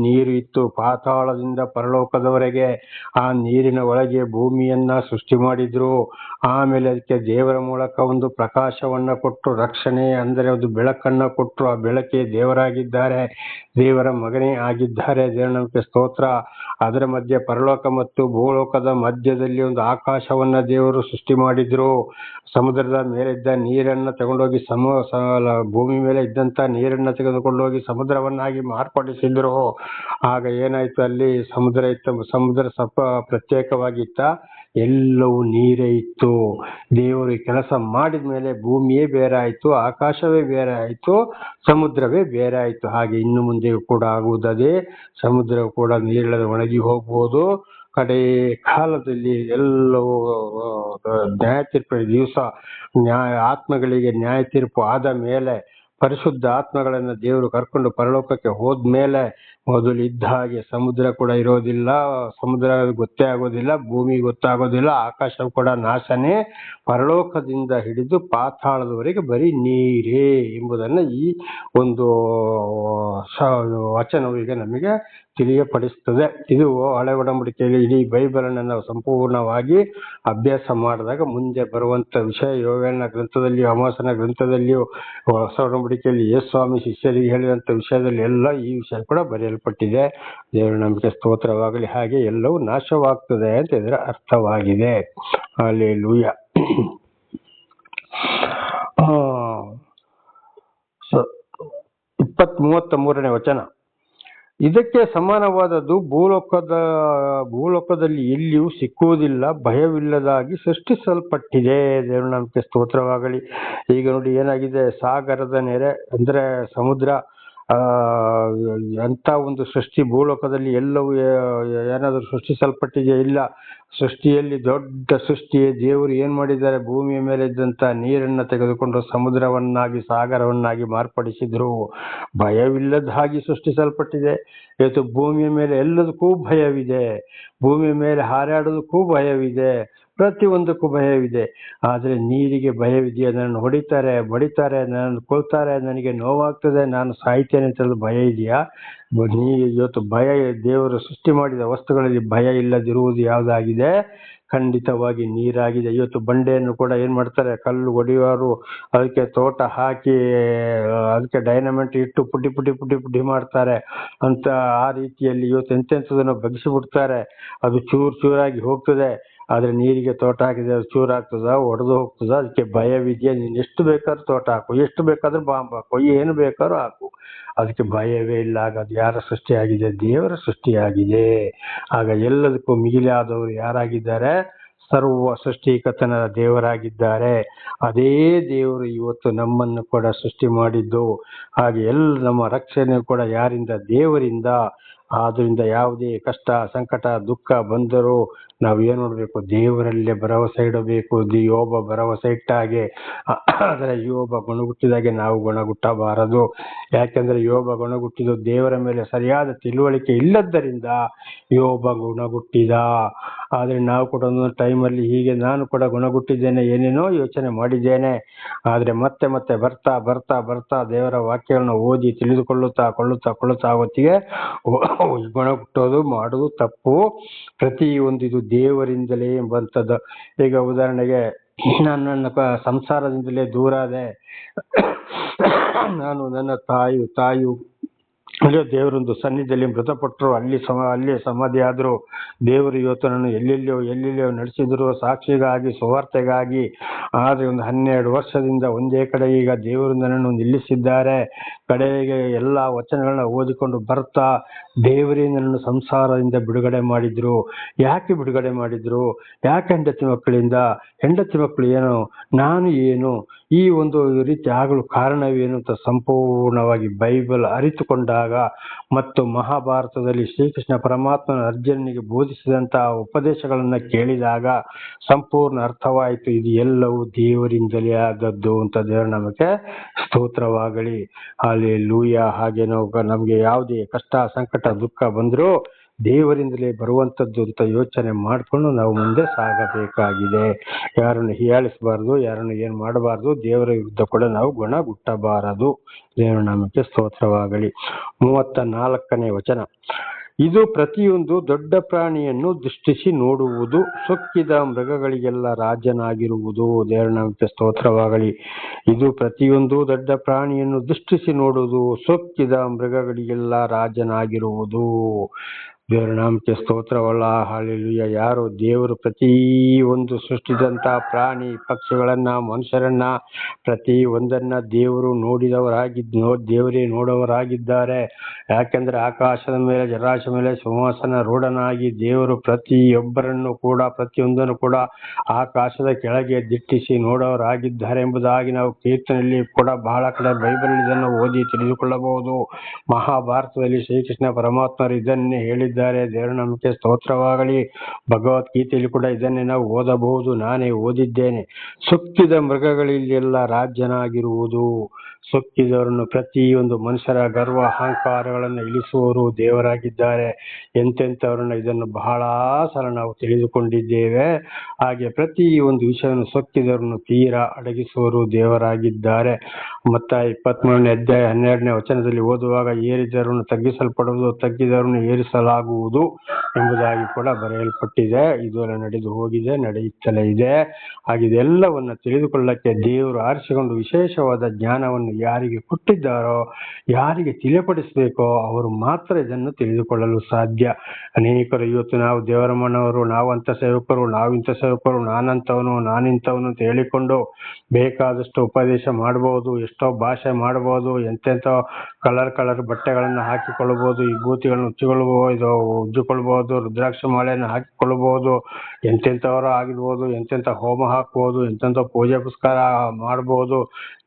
ನೀರು ಇತ್ತು, ಪಾತಾಳದಿಂದ ಪರಲೋಕದವರೆಗೆ. ಆ ನೀರಿನ ಒಳಗೆ ಭೂಮಿಯನ್ನ ಸೃಷ್ಟಿ ಮಾಡಿದ್ರು. ಆಮೇಲೆ ಅದಕ್ಕೆ ದೇವರ ಮೂಲಕ ಒಂದು ಪ್ರಕಾಶವನ್ನ ಕೊಟ್ಟು, ರಕ್ಷಣೆ ಅಂದರೆ ಒಂದು ಬೆಳಕನ್ನ ಕೊಟ್ಟರು. ಆ ಬೆಳಕೆ ದೇವರಾಗಿದ್ದಾರೆ, ದೇವರ ಮಗನೇ ಆಗಿದ್ದಾರೆ. ದೇವರ ನಾಮಕ್ಕೆ ಸ್ತೋತ್ರ. ಅದರ ಮಧ್ಯೆ ಪರಲೋಕ ಮತ್ತು ಭೂಲೋಕದ ಮಧ್ಯದಲ್ಲಿ ಒಂದು ಆಕಾಶವನ್ನ ದೇವರು ಸೃಷ್ಟಿ ಮಾಡಿದ್ರು. ಸಮುದ್ರದ ಮೇಲೆ ಇದ್ದ ನೀರನ್ನ ತಗೊಂಡೋಗಿ ಭೂಮಿ ಮೇಲೆ ಇದ್ದಂತ ನೀರನ್ನ ತೆಗೆದುಕೊಂಡೋಗಿ ಸಮುದ್ರವನ್ನಾಗಿ ಮಾರ್ಪಡಿಸಿದ್ರು. ಆಗ ಏನಾಯ್ತು, ಅಲ್ಲಿ ಸಮುದ್ರ ಇತ್ತು, ಸಮುದ್ರ ಪ್ರತ್ಯೇಕವಾಗಿತ್ತ, ಎಲ್ಲವೂ ನೀರೇ ಇತ್ತು. ದೇವರು ಕೆಲಸ ಮಾಡಿದ ಮೇಲೆ ಭೂಮಿಯೇ ಬೇರೆ ಆಯ್ತು, ಆಕಾಶವೇ ಬೇರೆ ಆಯ್ತು, ಸಮುದ್ರವೇ ಬೇರೆ ಆಯ್ತು. ಹಾಗೆ ಇನ್ನು ಮುಂದೆಯೂ ಕೂಡ ಆಗುವುದೇ. ಸಮುದ್ರ ಕೂಡ ನೀರಿಲ್ಲದೆ ಒಣಗಿ ಹೋಗ್ಬೋದು. ಕಡೆ ಕಾಲದಲ್ಲಿ ಎಲ್ಲವೂ ನ್ಯಾಯ ತೀರ್ಪು ದಿವಸ, ಆತ್ಮಗಳಿಗೆ ನ್ಯಾಯ ತೀರ್ಪು ಆದ ಮೇಲೆ, ಪರಿಶುದ್ಧ ಆತ್ಮಗಳನ್ನ ದೇವರು ಕರ್ಕೊಂಡು ಪರಲೋಕಕ್ಕೆ ಹೋದ್ಮೇಲೆ ಮೊದಲು ಇದ್ದ ಹಾಗೆ ಸಮುದ್ರ ಕೂಡ ಇರೋದಿಲ್ಲ, ಸಮುದ್ರ ಗೊತ್ತೇ ಆಗೋದಿಲ್ಲ, ಭೂಮಿ ಗೊತ್ತಾಗೋದಿಲ್ಲ, ಆಕಾಶ ಕೂಡ ನಾಶನೇ. ಪರಲೋಕದಿಂದ ಹಿಡಿದು ಪಾತಾಳದವರೆಗೆ ಬರೀ ನೀರೇ ಎಂಬುದನ್ನು ಈ ಒಂದು ವಚನವು ಈಗ ನಮಗೆ ತಿಳಿಯಪಡಿಸ್ತದೆ. ಇದು ಹಳೆ ಒಡಂಬಡಿಕೆಯಲ್ಲಿ ಇಡೀ ಬೈಬಲನ್ನು ನಾವು ಸಂಪೂರ್ಣವಾಗಿ ಅಭ್ಯಾಸ ಮಾಡಿದಾಗ ಮುಂದೆ ಬರುವಂತ ವಿಷಯ, ಯೋವೇಲನ ಗ್ರಂಥದಲ್ಲಿಯೂ ಅಮೋಸನ ಗ್ರಂಥದಲ್ಲಿಯೂ ಹೊಸ ಒಡಂಬಡಿಕೆಯಲ್ಲಿ ಯೇಸುಸ್ವಾಮಿ ಶಿಷ್ಯರಿಗೆ ಹೇಳಿದಂಥ ವಿಷಯದಲ್ಲಿ ಎಲ್ಲ ಈ ವಿಷಯ ಕೂಡ ಬರೆಯಲ್ಪಟ್ಟಿದೆ. ದೇವರ ನಂಬಿಕೆ ಸ್ತೋತ್ರವಾಗಲಿ. ಹಾಗೆ ಎಲ್ಲವೂ ನಾಶವಾಗ್ತದೆ ಅಂತ ಇದರ ಅರ್ಥವಾಗಿದೆ. ಹಲ್ಲೆಲೂಯಾ. 33ನೇ ವಚನ. ಇದಕ್ಕೆ ಸಮಾನವಾದದ್ದು ಭೂಲೋಕದಲ್ಲಿ ಎಲ್ಲಿಯೂ ಸಿಕ್ಕುವುದಿಲ್ಲ, ಭಯವಿಲ್ಲದಾಗಿ ಸೃಷ್ಟಿಸಲ್ಪಟ್ಟಿದೆ. ದೇವರ ನಾಮಕ್ಕೆ ಸ್ತೋತ್ರವಾಗಲಿ. ಈಗ ನೋಡಿ ಏನಾಗಿದೆ, ಸಾಗರದ ನೆರೆ ಅಂದ್ರೆ ಸಮುದ್ರ ಅಂತ ಒಂದು ಸೃಷ್ಟಿ ಭೂಲೋಕದಲ್ಲಿ ಎಲ್ಲವೂ ಏನಾದರೂ ಸೃಷ್ಟಿಸಲ್ಪಟ್ಟಿದೆ? ಇಲ್ಲ. ಸೃಷ್ಟಿಯಲ್ಲಿ ದೊಡ್ಡ ಸೃಷ್ಟಿಯೇ ದೇವರು ಏನ್ ಮಾಡಿದ್ದಾರೆ, ಭೂಮಿಯ ಮೇಲೆ ಇದ್ದಂತ ನೀರನ್ನ ತೆಗೆದುಕೊಂಡು ಸಮುದ್ರವನ್ನಾಗಿ, ಸಾಗರವನ್ನಾಗಿ ಮಾರ್ಪಡಿಸಿದ್ರು. ಭಯವಿಲ್ಲದ ಹಾಗೆ ಸೃಷ್ಟಿಸಲ್ಪಟ್ಟಿದೆ. ಇವತ್ತು ಭೂಮಿಯ ಮೇಲೆ ಎಲ್ಲದಕ್ಕೂ ಭಯವಿದೆ, ಭೂಮಿಯ ಮೇಲೆ ಹಾರಾಡೋದಕ್ಕೂ ಭಯವಿದೆ, ಪ್ರತಿಯೊಂದಕ್ಕೂ ಭಯವಿದೆ. ಆದರೆ ನೀರಿಗೆ ಭಯವಿದೆಯಾ? ನನ್ನನ್ನು ಹೊಡಿತಾರೆ, ಬಡಿತಾರೆ, ನನ್ನನ್ನು ಕೊಲ್ತಾರೆ, ನನಗೆ ನೋವಾಗ್ತದೆ, ನಾನು ಸಾಯ್ತೇನೆ ಅಂತ ಭಯ ಇದೆಯಾ? ಇವತ್ತು ಭಯ, ದೇವರು ಸೃಷ್ಟಿ ಮಾಡಿದ ವಸ್ತುಗಳಲ್ಲಿ ಭಯ ಇಲ್ಲದಿರುವುದು ಯಾವುದಾಗಿದೆ? ಖಂಡಿತವಾಗಿ ನೀರಾಗಿದೆ. ಇವತ್ತು ಬಂಡೆಯನ್ನು ಕೂಡ ಏನ್ ಮಾಡ್ತಾರೆ, ಕಲ್ಲು ಹೊಡೆಯುವರು, ಅದಕ್ಕೆ ತೋಟ ಹಾಕಿ ಅದಕ್ಕೆ ಡೈನಮೆಂಟ್ ಇಟ್ಟು ಪುಡಿ ಪುಡಿ ಪುಡಿ ಪುಡಿ ಮಾಡ್ತಾರೆ ಅಂತ. ಆ ರೀತಿಯಲ್ಲಿ ಇವತ್ತು ಎಂತೆಂಥದನ್ನು ಬಗ್ಗಿಸಿಬಿಡ್ತಾರೆ, ಅದು ಚೂರು ಚೂರಾಗಿ ಹೋಗ್ತದೆ. ಆದ್ರೆ ನೀರಿಗೆ ತೋಟ ಹಾಕಿದ್ರೆ ಅದು ಚೂರಾಗ್ತದ, ಒಡೆದು ಹೋಗ್ತದ. ಅದಕ್ಕೆ ಭಯವಿದೆಯಾ? ನೀನು ಎಷ್ಟು ಬೇಕಾದ್ರೂ ತೋಟ ಹಾಕು, ಎಷ್ಟು ಬೇಕಾದ್ರೂ ಬಾಂಬ್ ಹಾಕು, ಏನು ಬೇಕಾದ್ರೂ ಹಾಕು, ಅದಕ್ಕೆ ಭಯವೇ ಇಲ್ಲ. ಆಗ ಅದು ಯಾರ ಸೃಷ್ಟಿಯಾಗಿದೆ? ದೇವರ ಸೃಷ್ಟಿಯಾಗಿದೆ. ಆಗ ಎಲ್ಲದಕ್ಕೂ ಮಿಗಿಲಾದವರು ಯಾರಾಗಿದ್ದಾರೆ? ಸರ್ವ ಸೃಷ್ಟಿಕರ್ತನ ದೇವರಾಗಿದ್ದಾರೆ. ಅದೇ ದೇವರು ಇವತ್ತು ನಮ್ಮನ್ನು ಕೂಡ ಸೃಷ್ಟಿ ಮಾಡಿದ್ದು. ಹಾಗೆ ನಮ್ಮ ರಕ್ಷಣೆ ಕೂಡ ಯಾರಿಂದ? ದೇವರಿಂದ. ಆದ್ರಿಂದ ಯಾವುದೇ ಕಷ್ಟ, ಸಂಕಟ, ದುಃಖ ಬಂದರೂ ನಾವು ಏನ್ ನೋಡ್ಬೇಕು? ದೇವರಲ್ಲೇ ಭರವಸೆ ಇಡಬೇಕು. ಯೋಬ ಭರವಸೆ ಇಟ್ಟ ಹಾಗೆ, ಆದರೆ ಯೋಬ ಗುಣಗುಟ್ಟಿದಾಗೆ ನಾವು ಗುಣಗುಟ್ಟಬಾರದು. ಯಾಕೆಂದ್ರೆ ಯೋಬ ಗುಣಗುಟ್ಟಿದ್ದು ದೇವರ ಮೇಲೆ ಸರಿಯಾದ ತಿಳುವಳಿಕೆ ಇಲ್ಲದ್ದರಿಂದ ಯೋಬ ಗುಣಗುಟ್ಟಿದ. ಆದ್ರೆ ನಾವು ಕೂಡ ಒಂದೊಂದು ಟೈಮಲ್ಲಿ ಹೀಗೆ ನಾನು ಕೂಡ ಗುಣಗುಟ್ಟಿದ್ದೇನೆ, ಏನೇನೋ ಯೋಚನೆ ಮಾಡಿದ್ದೇನೆ. ಆದ್ರೆ ಮತ್ತೆ ಮತ್ತೆ ಬರ್ತಾ ಬರ್ತಾ ಬರ್ತಾ ದೇವರ ವಾಕ್ಯಗಳನ್ನ ಓದಿ ತಿಳಿದುಕೊಳ್ಳುತ್ತಾ ಹೊತ್ತಿಗೆ ಗುಣಗುಟ್ಟೋದು ಮಾಡೋದು ತಪ್ಪು. ಪ್ರತಿಯೊಂದು ಇದು ದೇವರಿಂದಲೇ ಎಂಬಂಥದ್ದು. ಈಗ ಉದಾಹರಣೆಗೆ, ನಾನು ನನ್ನ ಸಂಸಾರದಿಂದಲೇ ದೂರ ಆದೆ, ನಾನು ನನ್ನ ತಾಯಿ ಅಲ್ಲೇ ದೇವರೊಂದು ಸನ್ನಿಧಿಯಲ್ಲಿ ಮೃತಪಟ್ಟರು, ಅಲ್ಲಿ ಸಮಾಧಿ ಆದ್ರು. ದೇವರು ಇವತ್ತು ನಾನು ಎಲ್ಲೆಲ್ಲಿಯೋ ನಡೆಸಿದ್ರು, ಸಾಕ್ಷಿಗಾಗಿ, ಸುವಾರ್ತೆಗಾಗಿ. ಆದ್ರೆ ಒಂದು 12 ವರ್ಷದಿಂದ ಒಂದೇ ಕಡೆ ಈಗ ದೇವರು ನನ್ನನ್ನು ನಿಲ್ಲಿಸಿದ್ದಾರೆ. ಕಡೆಗೆ ಎಲ್ಲಾ ವಚನಗಳನ್ನ ಓದಿಕೊಂಡು ಬರ್ತಾ ದೇವರೇ ನನ್ನನ್ನು ಸಂಸಾರದಿಂದ ಬಿಡುಗಡೆ ಮಾಡಿದ್ರು. ಯಾಕೆ ಬಿಡುಗಡೆ ಮಾಡಿದ್ರು? ಯಾಕೆ? ಹೆಂಡತಿ ಮಕ್ಕಳು ಏನು, ನಾನು ಏನು, ಈ ಒಂದು ರೀತಿ ಆಗಲು ಕಾರಣವೇನು ಅಂತ ಸಂಪೂರ್ಣವಾಗಿ ಬೈಬಲ್ ಅರಿತುಕೊಂಡಾಗ ಮತ್ತು ಮಹಾಭಾರತದಲ್ಲಿ ಶ್ರೀಕೃಷ್ಣ ಪರಮಾತ್ಮನ ಅರ್ಜುನನಿಗೆ ಬೋಧಿಸಿದಂತಹ ಉಪದೇಶಗಳನ್ನ ಕೇಳಿದಾಗ ಸಂಪೂರ್ಣ ಅರ್ಥವಾಯಿತು. ಇದು ಎಲ್ಲವೂ ದೇವರಿಂದಲೇ ಆದದ್ದು ಅಂತ. ದೇವರ ನಮಗೆ ಸ್ತೋತ್ರವಾಗಲಿ. ಹಲ್ಲೆಲೂಯಾ. ಹಾಗೆ ನಮಗೆ ಯಾವುದೇ ಕಷ್ಟ, ಸಂಕಟ, ದುಃಖ ಬಂದರೂ ದೇವರಿಂದಲೇ ಬರುವಂಥದ್ದು ಅಂತ ಯೋಚನೆ ಮಾಡಿಕೊಂಡು ನಾವು ಮುಂದೆ ಸಾಗಬೇಕಾಗಿದೆ. ಯಾರನ್ನು ಹೀಯಾಳಿಸಬಾರ್ದು, ಯಾರನ್ನು ಏನು ಮಾಡಬಾರ್ದು, ದೇವರ ವಿರುದ್ಧ ಕೂಡ ನಾವು ಗುಣಗುಟ್ಟಬಾರದು. ದೇವರ ನಾಮಕ್ಕೆ ಸ್ತೋತ್ರವಾಗಲಿ. 34ನೇ ವಚನ. ಇದು ಪ್ರತಿಯೊಂದು ದೊಡ್ಡ ಪ್ರಾಣಿಯನ್ನು ದೃಷ್ಟಿಸಿ ನೋಡುವುದು, ಸೊಕ್ಕಿದ ಮೃಗಗಳಿಗೆಲ್ಲ ರಾಜನಾಗಿರುವುದು. ದೇವರ ನಾಮಕ್ಕೆ ಸ್ತೋತ್ರವಾಗಲಿ. ಇದು ಪ್ರತಿಯೊಂದು ದೊಡ್ಡ ಪ್ರಾಣಿಯನ್ನು ದೃಷ್ಟಿಸಿ ನೋಡುವುದು, ಸೊಕ್ಕಿದ ಮೃಗಗಳಿಗೆಲ್ಲ ರಾಜನಾಗಿರುವುದು. ದೇವರ ನಾಮಕ್ಕೆ ಸ್ತೋತ್ರವಲ್ಲ. ಹಾಲೆಲೂಯ. ಯಾರು ದೇವರು ಪ್ರತಿ ಒಂದು ಸೃಷ್ಟಿಸಿದಂತ ಪ್ರಾಣಿ ಪಕ್ಷಿಗಳನ್ನ, ಮನುಷ್ಯರನ್ನ, ಪ್ರತಿ ಒಂದನ್ನ ದೇವರು ದೇವರೇ ನೋಡವರಾಗಿದ್ದಾರೆ. ಯಾಕೆಂದ್ರೆ ಆಕಾಶದ ಮೇಲೆ ಜರಾಶ ಮೇಲೆ ಸಿಂಹಾಸನ ರೂಢನಾಗಿ ದೇವರು ಪ್ರತಿಯೊಬ್ಬರನ್ನು ಕೂಡ, ಪ್ರತಿಯೊಂದನ್ನು ಕೂಡ ಆಕಾಶದ ಕೆಳಗೆ ದಿಟ್ಟಿಸಿ ನೋಡವರಾಗಿದ್ದಾರೆ ಎಂಬುದಾಗಿ ನಾವು ಕೀರ್ತನೆಯಲ್ಲಿ ಕೂಡ ಬಹಳ ಕಡೆ ಬೈಬಲ್ ಇದನ್ನು ಓದಿ ತಿಳಿದುಕೊಳ್ಳಬಹುದು. ಮಹಾಭಾರತದಲ್ಲಿ ಶ್ರೀಕೃಷ್ಣ ಪರಮಾತ್ಮರು ಇದನ್ನೇ ಹೇಳಿದ್ದಾರೆ. ದೇವರ ನಾಮಕ್ಕೆ ಸ್ತೋತ್ರವಾಗಲಿ. ಭಗವದ್ಗೀತೆಯಲ್ಲಿ ಕೂಡ ಇದನ್ನೇ ನಾವು ಓದಬಹುದು. ನಾನೇ ಓದಿದ್ದೇನೆ. ಸೊಕ್ಕಿದ ಮೃಗಗಳಲ್ಲೆಲ್ಲ ರಾಜ್ಯನಾಗಿರುವುದು. ಸೊಕ್ಕಿದವರನ್ನು, ಪ್ರತಿಯೊಂದು ಮನುಷ್ಯರ ಗರ್ವ ಅಹಂಕಾರಗಳನ್ನು ಇಳಿಸುವವರು ದೇವರಾಗಿದ್ದಾರೆ. ಎಂತೆಂಥವ್ರನ್ನ ಇದನ್ನು ಬಹಳ ಸಲ ನಾವು ತಿಳಿದುಕೊಂಡಿದ್ದೇವೆ. ಹಾಗೆ ಪ್ರತಿ ಒಂದು ವಿಷಯವನ್ನು ಸೊಕ್ಕಿದವರನ್ನು ತೀರಾ ಅಡಗಿಸುವರು ದೇವರಾಗಿದ್ದಾರೆ. ಮತ್ತಾಯ 23ನೇ ಅಧ್ಯಾಯ 12ನೇ ವಚನದಲ್ಲಿ ಓದುವಾಗ ಏರಿದವರನ್ನು ತಗ್ಗಿಸಲ್ಪಡುವುದು, ತಗ್ಗಿದವರನ್ನು ಏರಿಸಲಾಗುವುದು ಎಂಬುದಾಗಿ ಕೂಡ ಬರೆಯಲ್ಪಟ್ಟಿದೆ. ಇದು ನಡೆದು ಹೋಗಿದೆ, ನಡೆಯುತ್ತಲೇ ಇದೆ. ಹಾಗೆ ಇದೆಲ್ಲವನ್ನ ತಿಳಿದುಕೊಳ್ಳಕ್ಕೆ ದೇವರು ಆರಿಸಿಕೊಂಡು ವಿಶೇಷವಾದ ಜ್ಞಾನವನ್ನು ಯಾರಿಗೆ ಕೊಟ್ಟಿದ್ದಾರೋ, ಯಾರಿಗೆ ತಿಳಿಪಡಿಸಬೇಕೋ ಅವರು ಮಾತ್ರ ಇದನ್ನು ತಿಳಿದುಕೊಳ್ಳಲು ಸಾಧ್ಯ. ಅನೇಕರು ಇವತ್ತು ನಾವು ದೇವರ ಮನವರು, ನಾವಂತ ಸೇವಕರು, ನಾವಿಂಥ ಸೇವಕರು, ನಾನಿಂಥವನು ಅಂತ ಹೇಳಿಕೊಂಡು ಬೇಕಾದಷ್ಟು ಉಪದೇಶ ಮಾಡಬಹುದು, ಎಷ್ಟೋ ಭಾಷೆ ಮಾಡಬಹುದು, ಎಂತೆಂಥ ಕಲರ್ ಬಟ್ಟೆಗಳನ್ನು ಹಾಕಿಕೊಳ್ಳಬಹುದು, ವಿಭೂತಿಗಳನ್ನು ಉಜ್ಜಿಕೊಳ್ಳಬಹುದು, ರುದ್ರಾಕ್ಷ ಮಾಲೆಯನ್ನು ಹಾಕಿಕೊಳ್ಳಬಹುದು, ಎಂತೆಂಥವರು ಆಗಿರ್ಬೋದು, ಎಂತೆಂಥ ಹೋಮ ಹಾಕ್ಬೋದು, ಎಂತೆಂಥ ಪೂಜೆ ಪುಸ್ಕಾರ ಮಾಡಬಹುದು.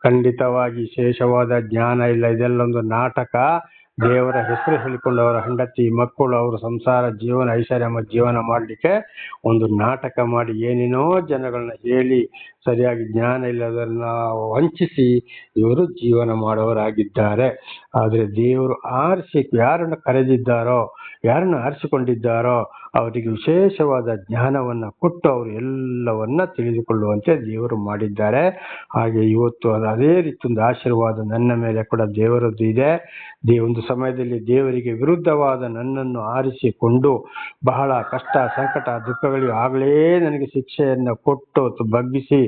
ಖಂಡಿತವಾಗಿ ವಿಶೇಷವಾದ ಜ್ಞಾನ ಇಲ್ಲ. ಇದೆಲ್ಲ ಒಂದು ನಾಟಕ. ದೇವರ ಹೆಸರು ಹೇಳಿಕೊಂಡು ಅವರ ಹೆಂಡತಿ ಮಕ್ಕಳು, ಅವರ ಸಂಸಾರ ಜೀವನ, ಐಶ್ವರ್ಯ ಜೀವನ ಮಾಡಲಿಕ್ಕೆ ಒಂದು ನಾಟಕ ಮಾಡಿ ಏನೇನೋ ಜನಗಳನ್ನ ಹೇಳಿ ಸರಿಯಾಗಿ ಜ್ಞಾನ ಇಲ್ಲದನ್ನ ವಂಚಿಸಿ ಇವರು ಜೀವನ ಮಾಡೋರಾಗಿದ್ದಾರೆ. ಆದರೆ ದೇವರು ಯಾರನ್ನು ಕರೆದಿದ್ದಾರೋ, ಯಾರನ್ನು ಆರಿಸಿಕೊಂಡಿದ್ದಾರೋ ಅವರಿಗೆ ವಿಶೇಷವಾದ ಜ್ಞಾನವನ್ನ ಕೊಟ್ಟು ಅವರು ಎಲ್ಲವನ್ನ ತಿಳಿದುಕೊಳ್ಳುವಂತೆ ದೇವರು ಮಾಡಿದ್ದಾರೆ. ಹಾಗೆ ಇವತ್ತು ಅದೇ ರೀತಿ ಒಂದು ಆಶೀರ್ವಾದ ನನ್ನ ಮೇಲೆ ಕೂಡ ದೇವರದ್ದು ಇದೆ. ಒಂದು ಸಮಯದಲ್ಲಿ ದೇವರಿಗೆ ವಿರುದ್ಧವಾದ ನನ್ನನ್ನು ಆರಿಸಿಕೊಂಡು ಬಹಳ ಕಷ್ಟ, ಸಂಕಟ, ದುಃಖಗಳಿಗೆ ಆಗಲೇ ನನಗೆ ಶಿಕ್ಷೆಯನ್ನು ಕೊಟ್ಟು ಬಗ್ಗಿಸಿ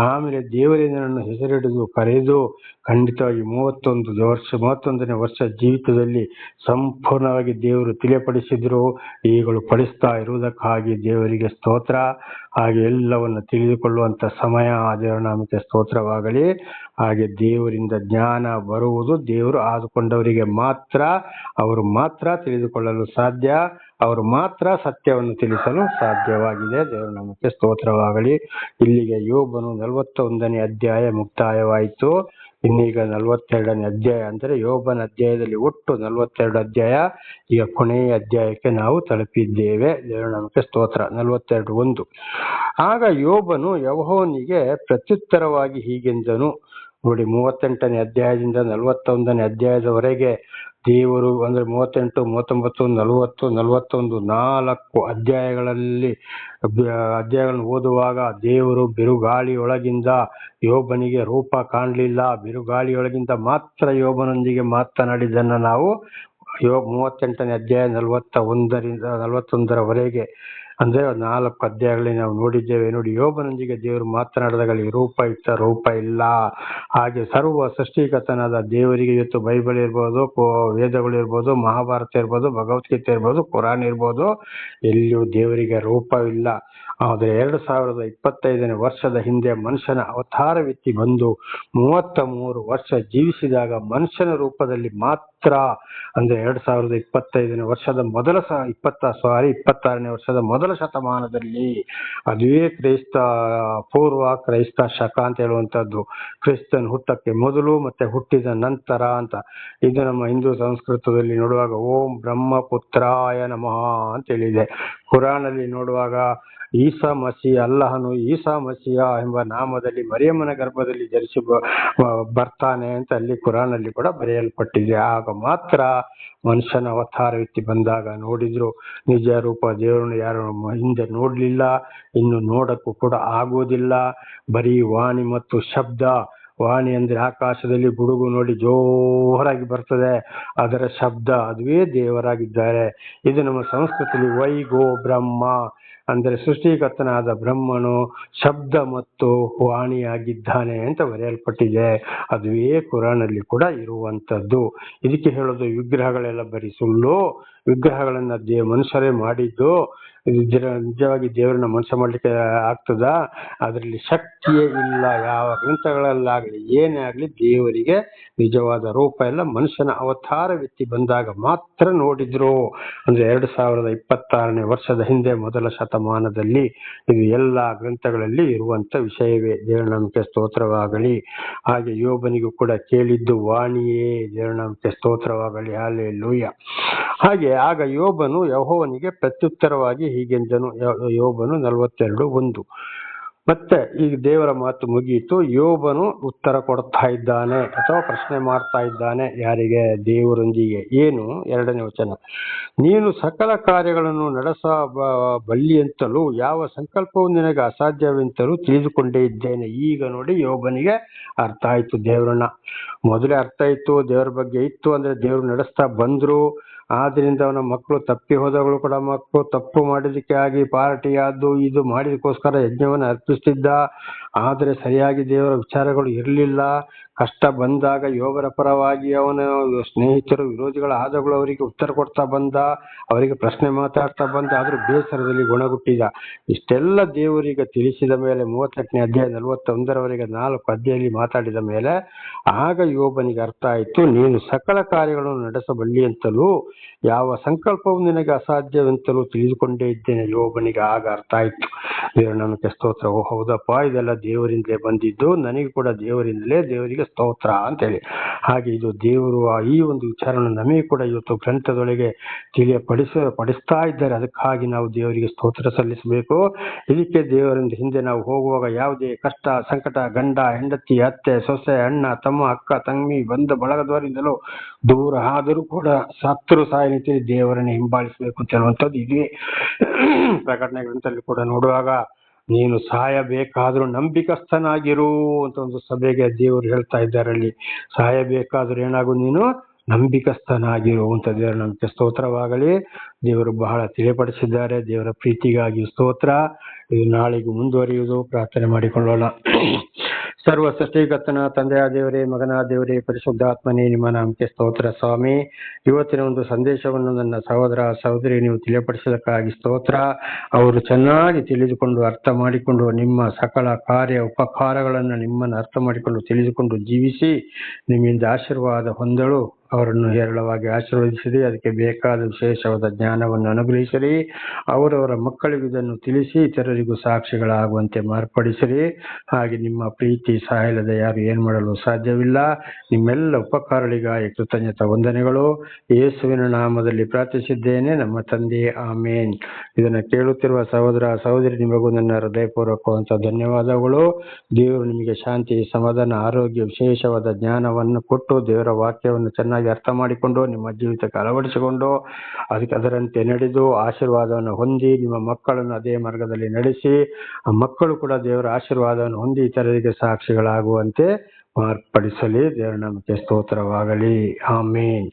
ಆಮೇಲೆ ದೇವರಿಂದ ನನ್ನ ಹೆಸರಿಡಿದು ಕರೆದು ಖಂಡಿತವಾಗಿ 31ನೇ ವರ್ಷ ಜೀವಿತದಲ್ಲಿ ಸಂಪೂರ್ಣವಾಗಿ ದೇವರು ತಿಳಿಯಪಡಿಸಿದ್ರು. ಈಗಲೂ ಪಡಿಸ್ತಾ ಇರುವುದಕ್ಕಾಗಿ ದೇವರಿಗೆ ಸ್ತೋತ್ರ. ಹಾಗೆ ಎಲ್ಲವನ್ನು ತಿಳಿದುಕೊಳ್ಳುವಂತ ಸಮಯ ದೇವರ ನಾಮಕ್ಕೆ ಸ್ತೋತ್ರವಾಗಲಿ. ಹಾಗೆ ದೇವರಿಂದ ಜ್ಞಾನ ಬರುವುದು ದೇವರು ಆದುಕೊಂಡವರಿಗೆ ಮಾತ್ರ. ಅವರು ಮಾತ್ರ ತಿಳಿದುಕೊಳ್ಳಲು ಸಾಧ್ಯ, ಅವರು ಮಾತ್ರ ಸತ್ಯವನ್ನು ತಿಳಿಸಲು ಸಾಧ್ಯವಾಗಿದೆ. ದೇವರ ನಾಮಕ್ಕೆ ಸ್ತೋತ್ರವಾಗಲಿ. ಇಲ್ಲಿಗೆ ಯೋಬನು 41ನೇ ಅಧ್ಯಾಯ ಮುಕ್ತಾಯವಾಯಿತು. ಇನ್ನೀಗ 42ನೇ ಅಧ್ಯಾಯ, ಅಂದರೆ ಯೋಬನ ಅಧ್ಯಾಯದಲ್ಲಿ ಒಟ್ಟು 42 ಅಧ್ಯಾಯ. ಈಗ ಕೊನೆಯ ಅಧ್ಯಾಯಕ್ಕೆ ನಾವು ತಲುಪಿದ್ದೇವೆ. ದೇವರ ನಾಮಕ್ಕೆ ಸ್ತೋತ್ರ. 42:1. ಆಗ ಯೋಬನು ಯೆಹೋವನಿಗೆ ಪ್ರತ್ಯುತ್ತರವಾಗಿ ಹೀಗೆಂದನು. ನೋಡಿ, 38ನೇ ಅಧ್ಯಾಯದಿಂದ 41ನೇ ಅಧ್ಯಾಯದವರೆಗೆ ದೇವರು, ಅಂದ್ರೆ 38, 39, 40, 41 4 ಅಧ್ಯಾಯಗಳನ್ನು ಓದುವಾಗ ದೇವರು ಬಿರುಗಾಳಿಯೊಳಗಿಂದ ಯೋಬನಿಗೆ ರೂಪ ಕಾಣಲಿಲ್ಲ. ಬಿರುಗಾಳಿಯೊಳಗಿಂದ ಮಾತ್ರ ಯೋಬನೊಂದಿಗೆ ಮಾತನಾಡಿದ್ದನ್ನು ನಾವು 38ನೇ ಅಧ್ಯಾಯ 41ರಿಂದ 41ರವರೆಗೆ, ಅಂದ್ರೆ 4 ಅಧ್ಯಾಯಗಳಲ್ಲಿ ನಾವು ನೋಡಿದ್ದೇವೆ. ನೋಡಿ, ಯೋಬನೊಂದಿಗೆ ದೇವರು ಮಾತನಾಡಿದಾಗ ರೂಪ ಇತ್ತ, ರೂಪ ಇಲ್ಲ. ಹಾಗೆ ಸರ್ವ ಸೃಷ್ಟಿಕರ್ತನಾದ ದೇವರಿಗೆ ಇವತ್ತು ಬೈಬಲ್ ಇರ್ಬೋದು, ವೇದಗಳು ಇರ್ಬೋದು, ಮಹಾಭಾರತ ಇರ್ಬೋದು, ಭಗವದ್ಗೀತೆ ಇರ್ಬೋದು, ಕುರಾನ್ ಇರ್ಬೋದು, ಎಲ್ಲಿಯೂ ದೇವರಿಗೆ ರೂಪವಿಲ್ಲ. ಆದರೆ 2025ನೇ ವರ್ಷದ ಹಿಂದೆ ಮನುಷ್ಯನ ಅವತಾರವೆತ್ತಿ ಬಂದು 33 ವರ್ಷ ಜೀವಿಸಿದಾಗ ಮನುಷ್ಯನ ರೂಪದಲ್ಲಿ ಮಾತ್ರ, ಅಂದ್ರೆ 2025ನೇ ವರ್ಷದ 26ನೇ ವರ್ಷದ ಮೊದಲ ಶತಮಾನದಲ್ಲಿ, ಅದುವೇ ಪೂರ್ವ ಕ್ರೈಸ್ತ ಶಕ ಅಂತ ಹೇಳುವಂತದ್ದು, ಕ್ರಿಸ್ತನ್ ಹುಟ್ಟಕ್ಕೆ ಮೊದಲು ಮತ್ತೆ ಹುಟ್ಟಿದ ನಂತರ ಅಂತ. ಇದು ನಮ್ಮ ಹಿಂದೂ ಸಂಸ್ಕೃತದಲ್ಲಿ ನೋಡುವಾಗ ಓಂ ಬ್ರಹ್ಮಪುತ್ರಾಯ ನಮಃ ಅಂತ ಹೇಳಿದೆ. ಕುರಾನಲ್ಲಿ ನೋಡುವಾಗ ಈಸಾ ಮಸಿ ಅಲ್ಲಹನು ಈಸಾ ಮಸಿಯ ಎಂಬ ನಾಮದಲ್ಲಿ ಮರಿಯಮ್ಮನ ಗರ್ಭದಲ್ಲಿ ಧರಿಸಿ ಬರ್ತಾನೆ ಅಂತ ಅಲ್ಲಿ ಕುರಾನಲ್ಲಿ ಕೂಡ ಬರೆಯಲ್ಪಟ್ಟಿದೆ. ಆಗ ಮಾತ್ರ ಮನುಷ್ಯನ ಅವತಾರ ವ್ಯಕ್ತಿ ಬಂದಾಗ ನೋಡಿದ್ರು. ನಿಜ ರೂಪ ದೇವರನ್ನು ಯಾರು ಹಿಂದೆ ನೋಡ್ಲಿಲ್ಲ, ಇನ್ನು ನೋಡಕ್ಕೂ ಕೂಡ ಆಗುವುದಿಲ್ಲ. ಬರೀ ವಾಣಿ ಮತ್ತು ಶಬ್ದ. ವಾಣಿ ಅಂದ್ರೆ ಆಕಾಶದಲ್ಲಿ ಗುಡುಗು ನೋಡಿ ಜೋರಾಗಿ ಬರ್ತದೆ, ಅದರ ಶಬ್ದ, ಅದುವೇ ದೇವರಾಗಿದ್ದಾರೆ. ಇದು ನಮ್ಮ ಸಂಸ್ಕೃತಿಯಲ್ಲಿ ವೈಗೋ ಬ್ರಹ್ಮ ಅಂದರೆ ಸೃಷ್ಟಿಕರ್ತನಾದ ಬ್ರಹ್ಮನು ಶಬ್ದ ಮತ್ತು ವಾಣಿಯಾಗಿದ್ದಾನೆ ಅಂತ ಬರೆಯಲ್ಪಟ್ಟಿದೆ. ಅದುವೇ ಕುರಾನಲ್ಲಿ ಕೂಡ ಇರುವಂತದ್ದು. ಇದಕ್ಕೆ ಹೇಳೋದು ವಿಗ್ರಹಗಳೆಲ್ಲ ಬರೀ ಸುಳ್ಳು, ವಿಗ್ರಹಗಳನ್ನ ಮನುಷ್ಯರೇ ಮಾಡಿದ್ದು. ನಿಜವಾಗಿ ದೇವರನ್ನ ಮನುಷ್ಯ ಮಾಡ್ಲಿಕ್ಕೆ ಆಗ್ತದ? ಅದರಲ್ಲಿ ಶಕ್ತಿಯೇ ಇಲ್ಲ. ಯಾವ ಗ್ರಂಥಗಳಲ್ಲಾಗ್ಲಿ ಏನೇ ಆಗ್ಲಿ ದೇವರಿಗೆ ನಿಜವಾದ ರೂಪ ಎಲ್ಲ ಮನುಷ್ಯನ ಅವತಾರ ವ್ಯಕ್ತಿ ಬಂದಾಗ ಮಾತ್ರ ನೋಡಿದ್ರು. ಅಂದ್ರೆ 2026ನೇ ವರ್ಷದ ಹಿಂದೆ ಮೊದಲ ಶತಮಾನದಲ್ಲಿ ಇದು ಎಲ್ಲಾ ಗ್ರಂಥಗಳಲ್ಲಿ ಇರುವಂತ ವಿಷಯವೇ. ದೇವರ ನಾಮಕ್ಕೆ ಸ್ತೋತ್ರವಾಗಲಿ. ಹಾಗೆ ಯೋಬನಿಗೂ ಕೂಡ ಕೇಳಿದ್ದು ವಾಣಿಯೇ. ದೇವರ ನಾಮಕ್ಕೆ ಸ್ತೋತ್ರವಾಗಲಿ. ಹಲ್ಲೆಲೂಯಾ. ಹಾಗೆ ಆಗ ಯೋಬನು ಯೆಹೋವನಿಗೆ ಪ್ರತ್ಯುತ್ತರವಾಗಿ ಹೀಗೆಂದನು. ಯೋಬನು 42:1. ಮತ್ತೆ ಈಗ ದೇವರ ಮಾತು ಮುಗಿಯಿತು. ಯೋಬನು ಉತ್ತರ ಕೊಡ್ತಾ ಇದ್ದಾನೆ ಅಥವಾ ಪ್ರಶ್ನೆ ಮಾಡ್ತಾ ಇದ್ದಾನೆ. ಯಾರಿಗೆ? ದೇವರೊಂದಿಗೆ. ಏನು? 2ನೇ ವಚನ. ನೀನು ಸಕಲ ಕಾರ್ಯಗಳನ್ನು ಬಲ್ಲಿಯಂತಲೂ ಯಾವ ಸಂಕಲ್ಪವು ನಿನಗೆ ಅಸಾಧ್ಯವೆಂತಲೂ ತಿಳಿದುಕೊಂಡೇ ಇದ್ದೇನೆ. ಈಗ ನೋಡಿ ಯೋಬನಿಗೆ ಅರ್ಥ ಆಯ್ತು ದೇವರನ್ನ. ಮೊದಲೇ ಅರ್ಥ ಇತ್ತು, ದೇವರ ಬಗ್ಗೆ ಇತ್ತು. ಅಂದ್ರೆ ದೇವ್ರು ನಡೆಸ್ತಾ ಬಂದ್ರು. ಆದ್ರಿಂದ ಅವನ ಮಕ್ಕಳು ತಪ್ಪಿ ಹೋದಗಳು ಕೂಡ ಮಕ್ಕಳು ತಪ್ಪು ಮಾಡಿದಕ್ಕೆ ಆಗಿ ಪಾರ್ಟಿ ಅದು ಇದು ಮಾಡಿದಕ್ಕೋಸ್ಕರ ಯಜ್ಞವನ್ನು ಅರ್ಪಿಸ್ತಿದ್ದ. ಆದ್ರೆ ಸರಿಯಾಗಿ ದೇವರ ವಿಚಾರಗಳು ಇರಲಿಲ್ಲ. ಕಷ್ಟ ಬಂದಾಗ ಯೋಬರ ಪರವಾಗಿ ಅವನ ಸ್ನೇಹಿತರು ವಿರೋಧಿಗಳ ಆದಗಳು ಅವರಿಗೆ ಉತ್ತರ ಕೊಡ್ತಾ ಬಂದ, ಅವರಿಗೆ ಪ್ರಶ್ನೆ ಮಾತಾಡ್ತಾ ಬಂದ. ಆದ್ರೂ ಬೇಸರದಲ್ಲಿ ಗುಣಗುಟ್ಟಿದ. ಇಷ್ಟೆಲ್ಲ ದೇವರಿಗೆ ತಿಳಿಸಿದ ಮೇಲೆ 38ನೇ ಅಧ್ಯಾಯ 41ರವರೆಗೆ 4 ಅಧ್ಯಾಯದಲ್ಲಿ ಮಾತಾಡಿದ ಮೇಲೆ ಆಗ ಯೋಬನಿಗೆ ಅರ್ಥ ಆಯ್ತು. ನೀನು ಸಕಲ ಕಾರ್ಯಗಳನ್ನು ನಡೆಸಬಲ್ಲಿ ಅಂತಲೂ ಯಾವ ಸಂಕಲ್ಪವು ನಿನಗೆ ಅಸಾಧ್ಯವೆಂತಲೂ ತಿಳಿದುಕೊಂಡೇ ಇದ್ದೇನೆ. ಯೋಬನಿಗೆ ಆಗ ಅರ್ಥ ಆಯ್ತು. ದೇವರ ನಾಮಕ್ಕೆ ಸ್ತೋತ್ರ. ಓ ಹೌದಪ್ಪ, ಇದೆಲ್ಲ ದೇವರಿಂದಲೇ ಬಂದಿದ್ದು, ನನಗೆ ಕೂಡ ದೇವರಿಂದಲೇ, ದೇವರಿಗೆ ಸ್ತೋತ್ರ ಅಂತೇಳಿ. ಹಾಗೆ ಇದು ದೇವರು ಈ ಒಂದು ವಿಚಾರವನ್ನು ನಮಗೆ ಕೂಡ ಇವತ್ತು ಗ್ರಂಥದೊಳಗೆ ಪಡಿಸ್ತಾ ಇದ್ದಾರೆ. ಅದಕ್ಕಾಗಿ ನಾವು ದೇವರಿಗೆ ಸ್ತೋತ್ರ ಸಲ್ಲಿಸಬೇಕು. ಇದಕ್ಕೆ ದೇವರಿಂದ ಹಿಂದೆ ನಾವು ಹೋಗುವಾಗ ಯಾವುದೇ ಕಷ್ಟ ಸಂಕಟ, ಗಂಡ ಹೆಂಡತಿ, ಅತ್ತೆ ಸೊಸೆ, ಅಣ್ಣ ತಮ್ಮ, ಅಕ್ಕ ತಂಗಿ, ಬಂದ ಬಳಗದವರಿಂದಲೂ ದೂರ ಆದರೂ ಕೂಡ ಸತ್ರು ಸಾಯನಿತಿ ದೇವರನ್ನು ಹಿಂಬಾಲಿಸಬೇಕು ಅಂತ ಹೇಳುವಂಥದ್ದು ಇದೇ ಪ್ರಕಟಣೆ ಗ್ರಂಥದಲ್ಲಿ ಕೂಡ ನೋಡುವಾಗ, ನೀನು ಸಾಯಬೇಕಾದ್ರೂ ನಂಬಿಕಸ್ಥನಾಗಿರು ಅಂತ ಒಂದು ಸಭೆಗೆ ದೇವರು ಹೇಳ್ತಾ ಇದ್ದಾರೆ. ಅಲ್ಲಿ ಸಾಯಬೇಕಾದ್ರೂ ಏನಾಗು, ನೀನು ನಂಬಿಕಸ್ಥನಾಗಿರು ಅಂತ. ದೇವರ ನಮಗೆ ಸ್ತೋತ್ರವಾಗಲಿ. ದೇವರು ಬಹಳ ತಿಳಿಪಡಿಸಿದ್ದಾರೆ. ದೇವರ ಪ್ರೀತಿಗಾಗಿ ಸ್ತೋತ್ರ. ಇದು ನಾಳೆಗೂ ಮುಂದುವರಿಯುವುದು. ಪ್ರಾರ್ಥನೆ ಮಾಡಿಕೊಳ್ಳೋಣ. ಸರ್ವ ಸೃಷ್ಟಿಕರ್ತನ ತಂದೆಯ ದೇವರೇ, ಮಗನ ದೇವರೇ, ಪರಿಶುದ್ಧಾತ್ಮನೇ, ನಿಮ್ಮ ನಾಮಕ್ಕೆ ಸ್ತೋತ್ರ ಸ್ವಾಮಿ. ಇವತ್ತಿನ ಒಂದು ಸಂದೇಶವನ್ನು ನನ್ನ ಸಹೋದರ ಸಹೋದರಿ ನೀವು ತಿಳಿಯಪಡಿಸೋದಕ್ಕಾಗಿ ಸ್ತೋತ್ರ. ಅವರು ಚೆನ್ನಾಗಿ ತಿಳಿದುಕೊಂಡು ಅರ್ಥ ಮಾಡಿಕೊಂಡು ನಿಮ್ಮ ಸಕಲ ಕಾರ್ಯ ಉಪಕಾರಗಳನ್ನು ನಿಮ್ಮನ್ನು ಅರ್ಥ ಮಾಡಿಕೊಂಡು ತಿಳಿದುಕೊಂಡು ಜೀವಿಸಿ ನಿಮ್ಮಿಂದ ಆಶೀರ್ವಾದ ಹೊಂದಲು ಅವರನ್ನು ಹೇರಳವಾಗಿ ಆಶೀರ್ವದಿಸಿರಿ. ಅದಕ್ಕೆ ಬೇಕಾದ ವಿಶೇಷವಾದ ಜ್ಞಾನವನ್ನು ಅನುಗ್ರಹಿಸಿರಿ. ಅವರವರ ಮಕ್ಕಳಿಗೂ ಇದನ್ನು ತಿಳಿಸಿ ಇತರರಿಗೂ ಸಾಕ್ಷಿಗಳಾಗುವಂತೆ ಮಾರ್ಪಡಿಸಿರಿ. ಹಾಗೆ ನಿಮ್ಮ ಪ್ರೀತಿ ಸಹಾಯದ ಯಾರು ಏನ್ ಮಾಡಲು ಸಾಧ್ಯವಿಲ್ಲ. ನಿಮ್ಮೆಲ್ಲ ಉಪಕಾರಗಳಿಗಾಗಿ ಕೃತಜ್ಞತಾ ವಂದನೆಗಳು. ಯೇಸುವಿನ ನಾಮದಲ್ಲಿ ಪ್ರಾರ್ಥಿಸಿದ್ದೇನೆ ನಮ್ಮ ತಂದೆ, ಆಮೇನ್. ಇದನ್ನು ಕೇಳುತ್ತಿರುವ ಸಹೋದರ ಸಹೋದರಿ, ನಿಮಗೂ ನನ್ನ ಹೃದಯಪೂರ್ವಕವಂತ ಧನ್ಯವಾದಗಳು. ದೇವರು ನಿಮಗೆ ಶಾಂತಿ, ಸಮಾಧಾನ, ಆರೋಗ್ಯ, ವಿಶೇಷವಾದ ಜ್ಞಾನವನ್ನು ಕೊಟ್ಟು ದೇವರ ವಾಕ್ಯವನ್ನು ಚೆನ್ನಾಗಿ ಅರ್ಥ ಮಾಡಿಕೊಂಡು ನಿಮ್ಮ ಜೀವಿತಕ್ಕೆ ಅಳವಡಿಸಿಕೊಂಡು ಅದರಂತೆ ನಡೆದು ಆಶೀರ್ವಾದವನ್ನು ಹೊಂದಿ ನಿಮ್ಮ ಮಕ್ಕಳನ್ನು ಅದೇ ಮಾರ್ಗದಲ್ಲಿ ನಡೆಸಿ ಆ ಮಕ್ಕಳು ಕೂಡ ದೇವರ ಆಶೀರ್ವಾದವನ್ನು ಹೊಂದಿ ಇತರರಿಗೆ ಸಾಕ್ಷಿಗಳಾಗುವಂತೆ ಮಾರ್ಪಡಿಸಲಿ. ದೇವರ ನಾಮಕ್ಕೆ ಸ್ತೋತ್ರವಾಗಲಿ. ಆಮೇನ್.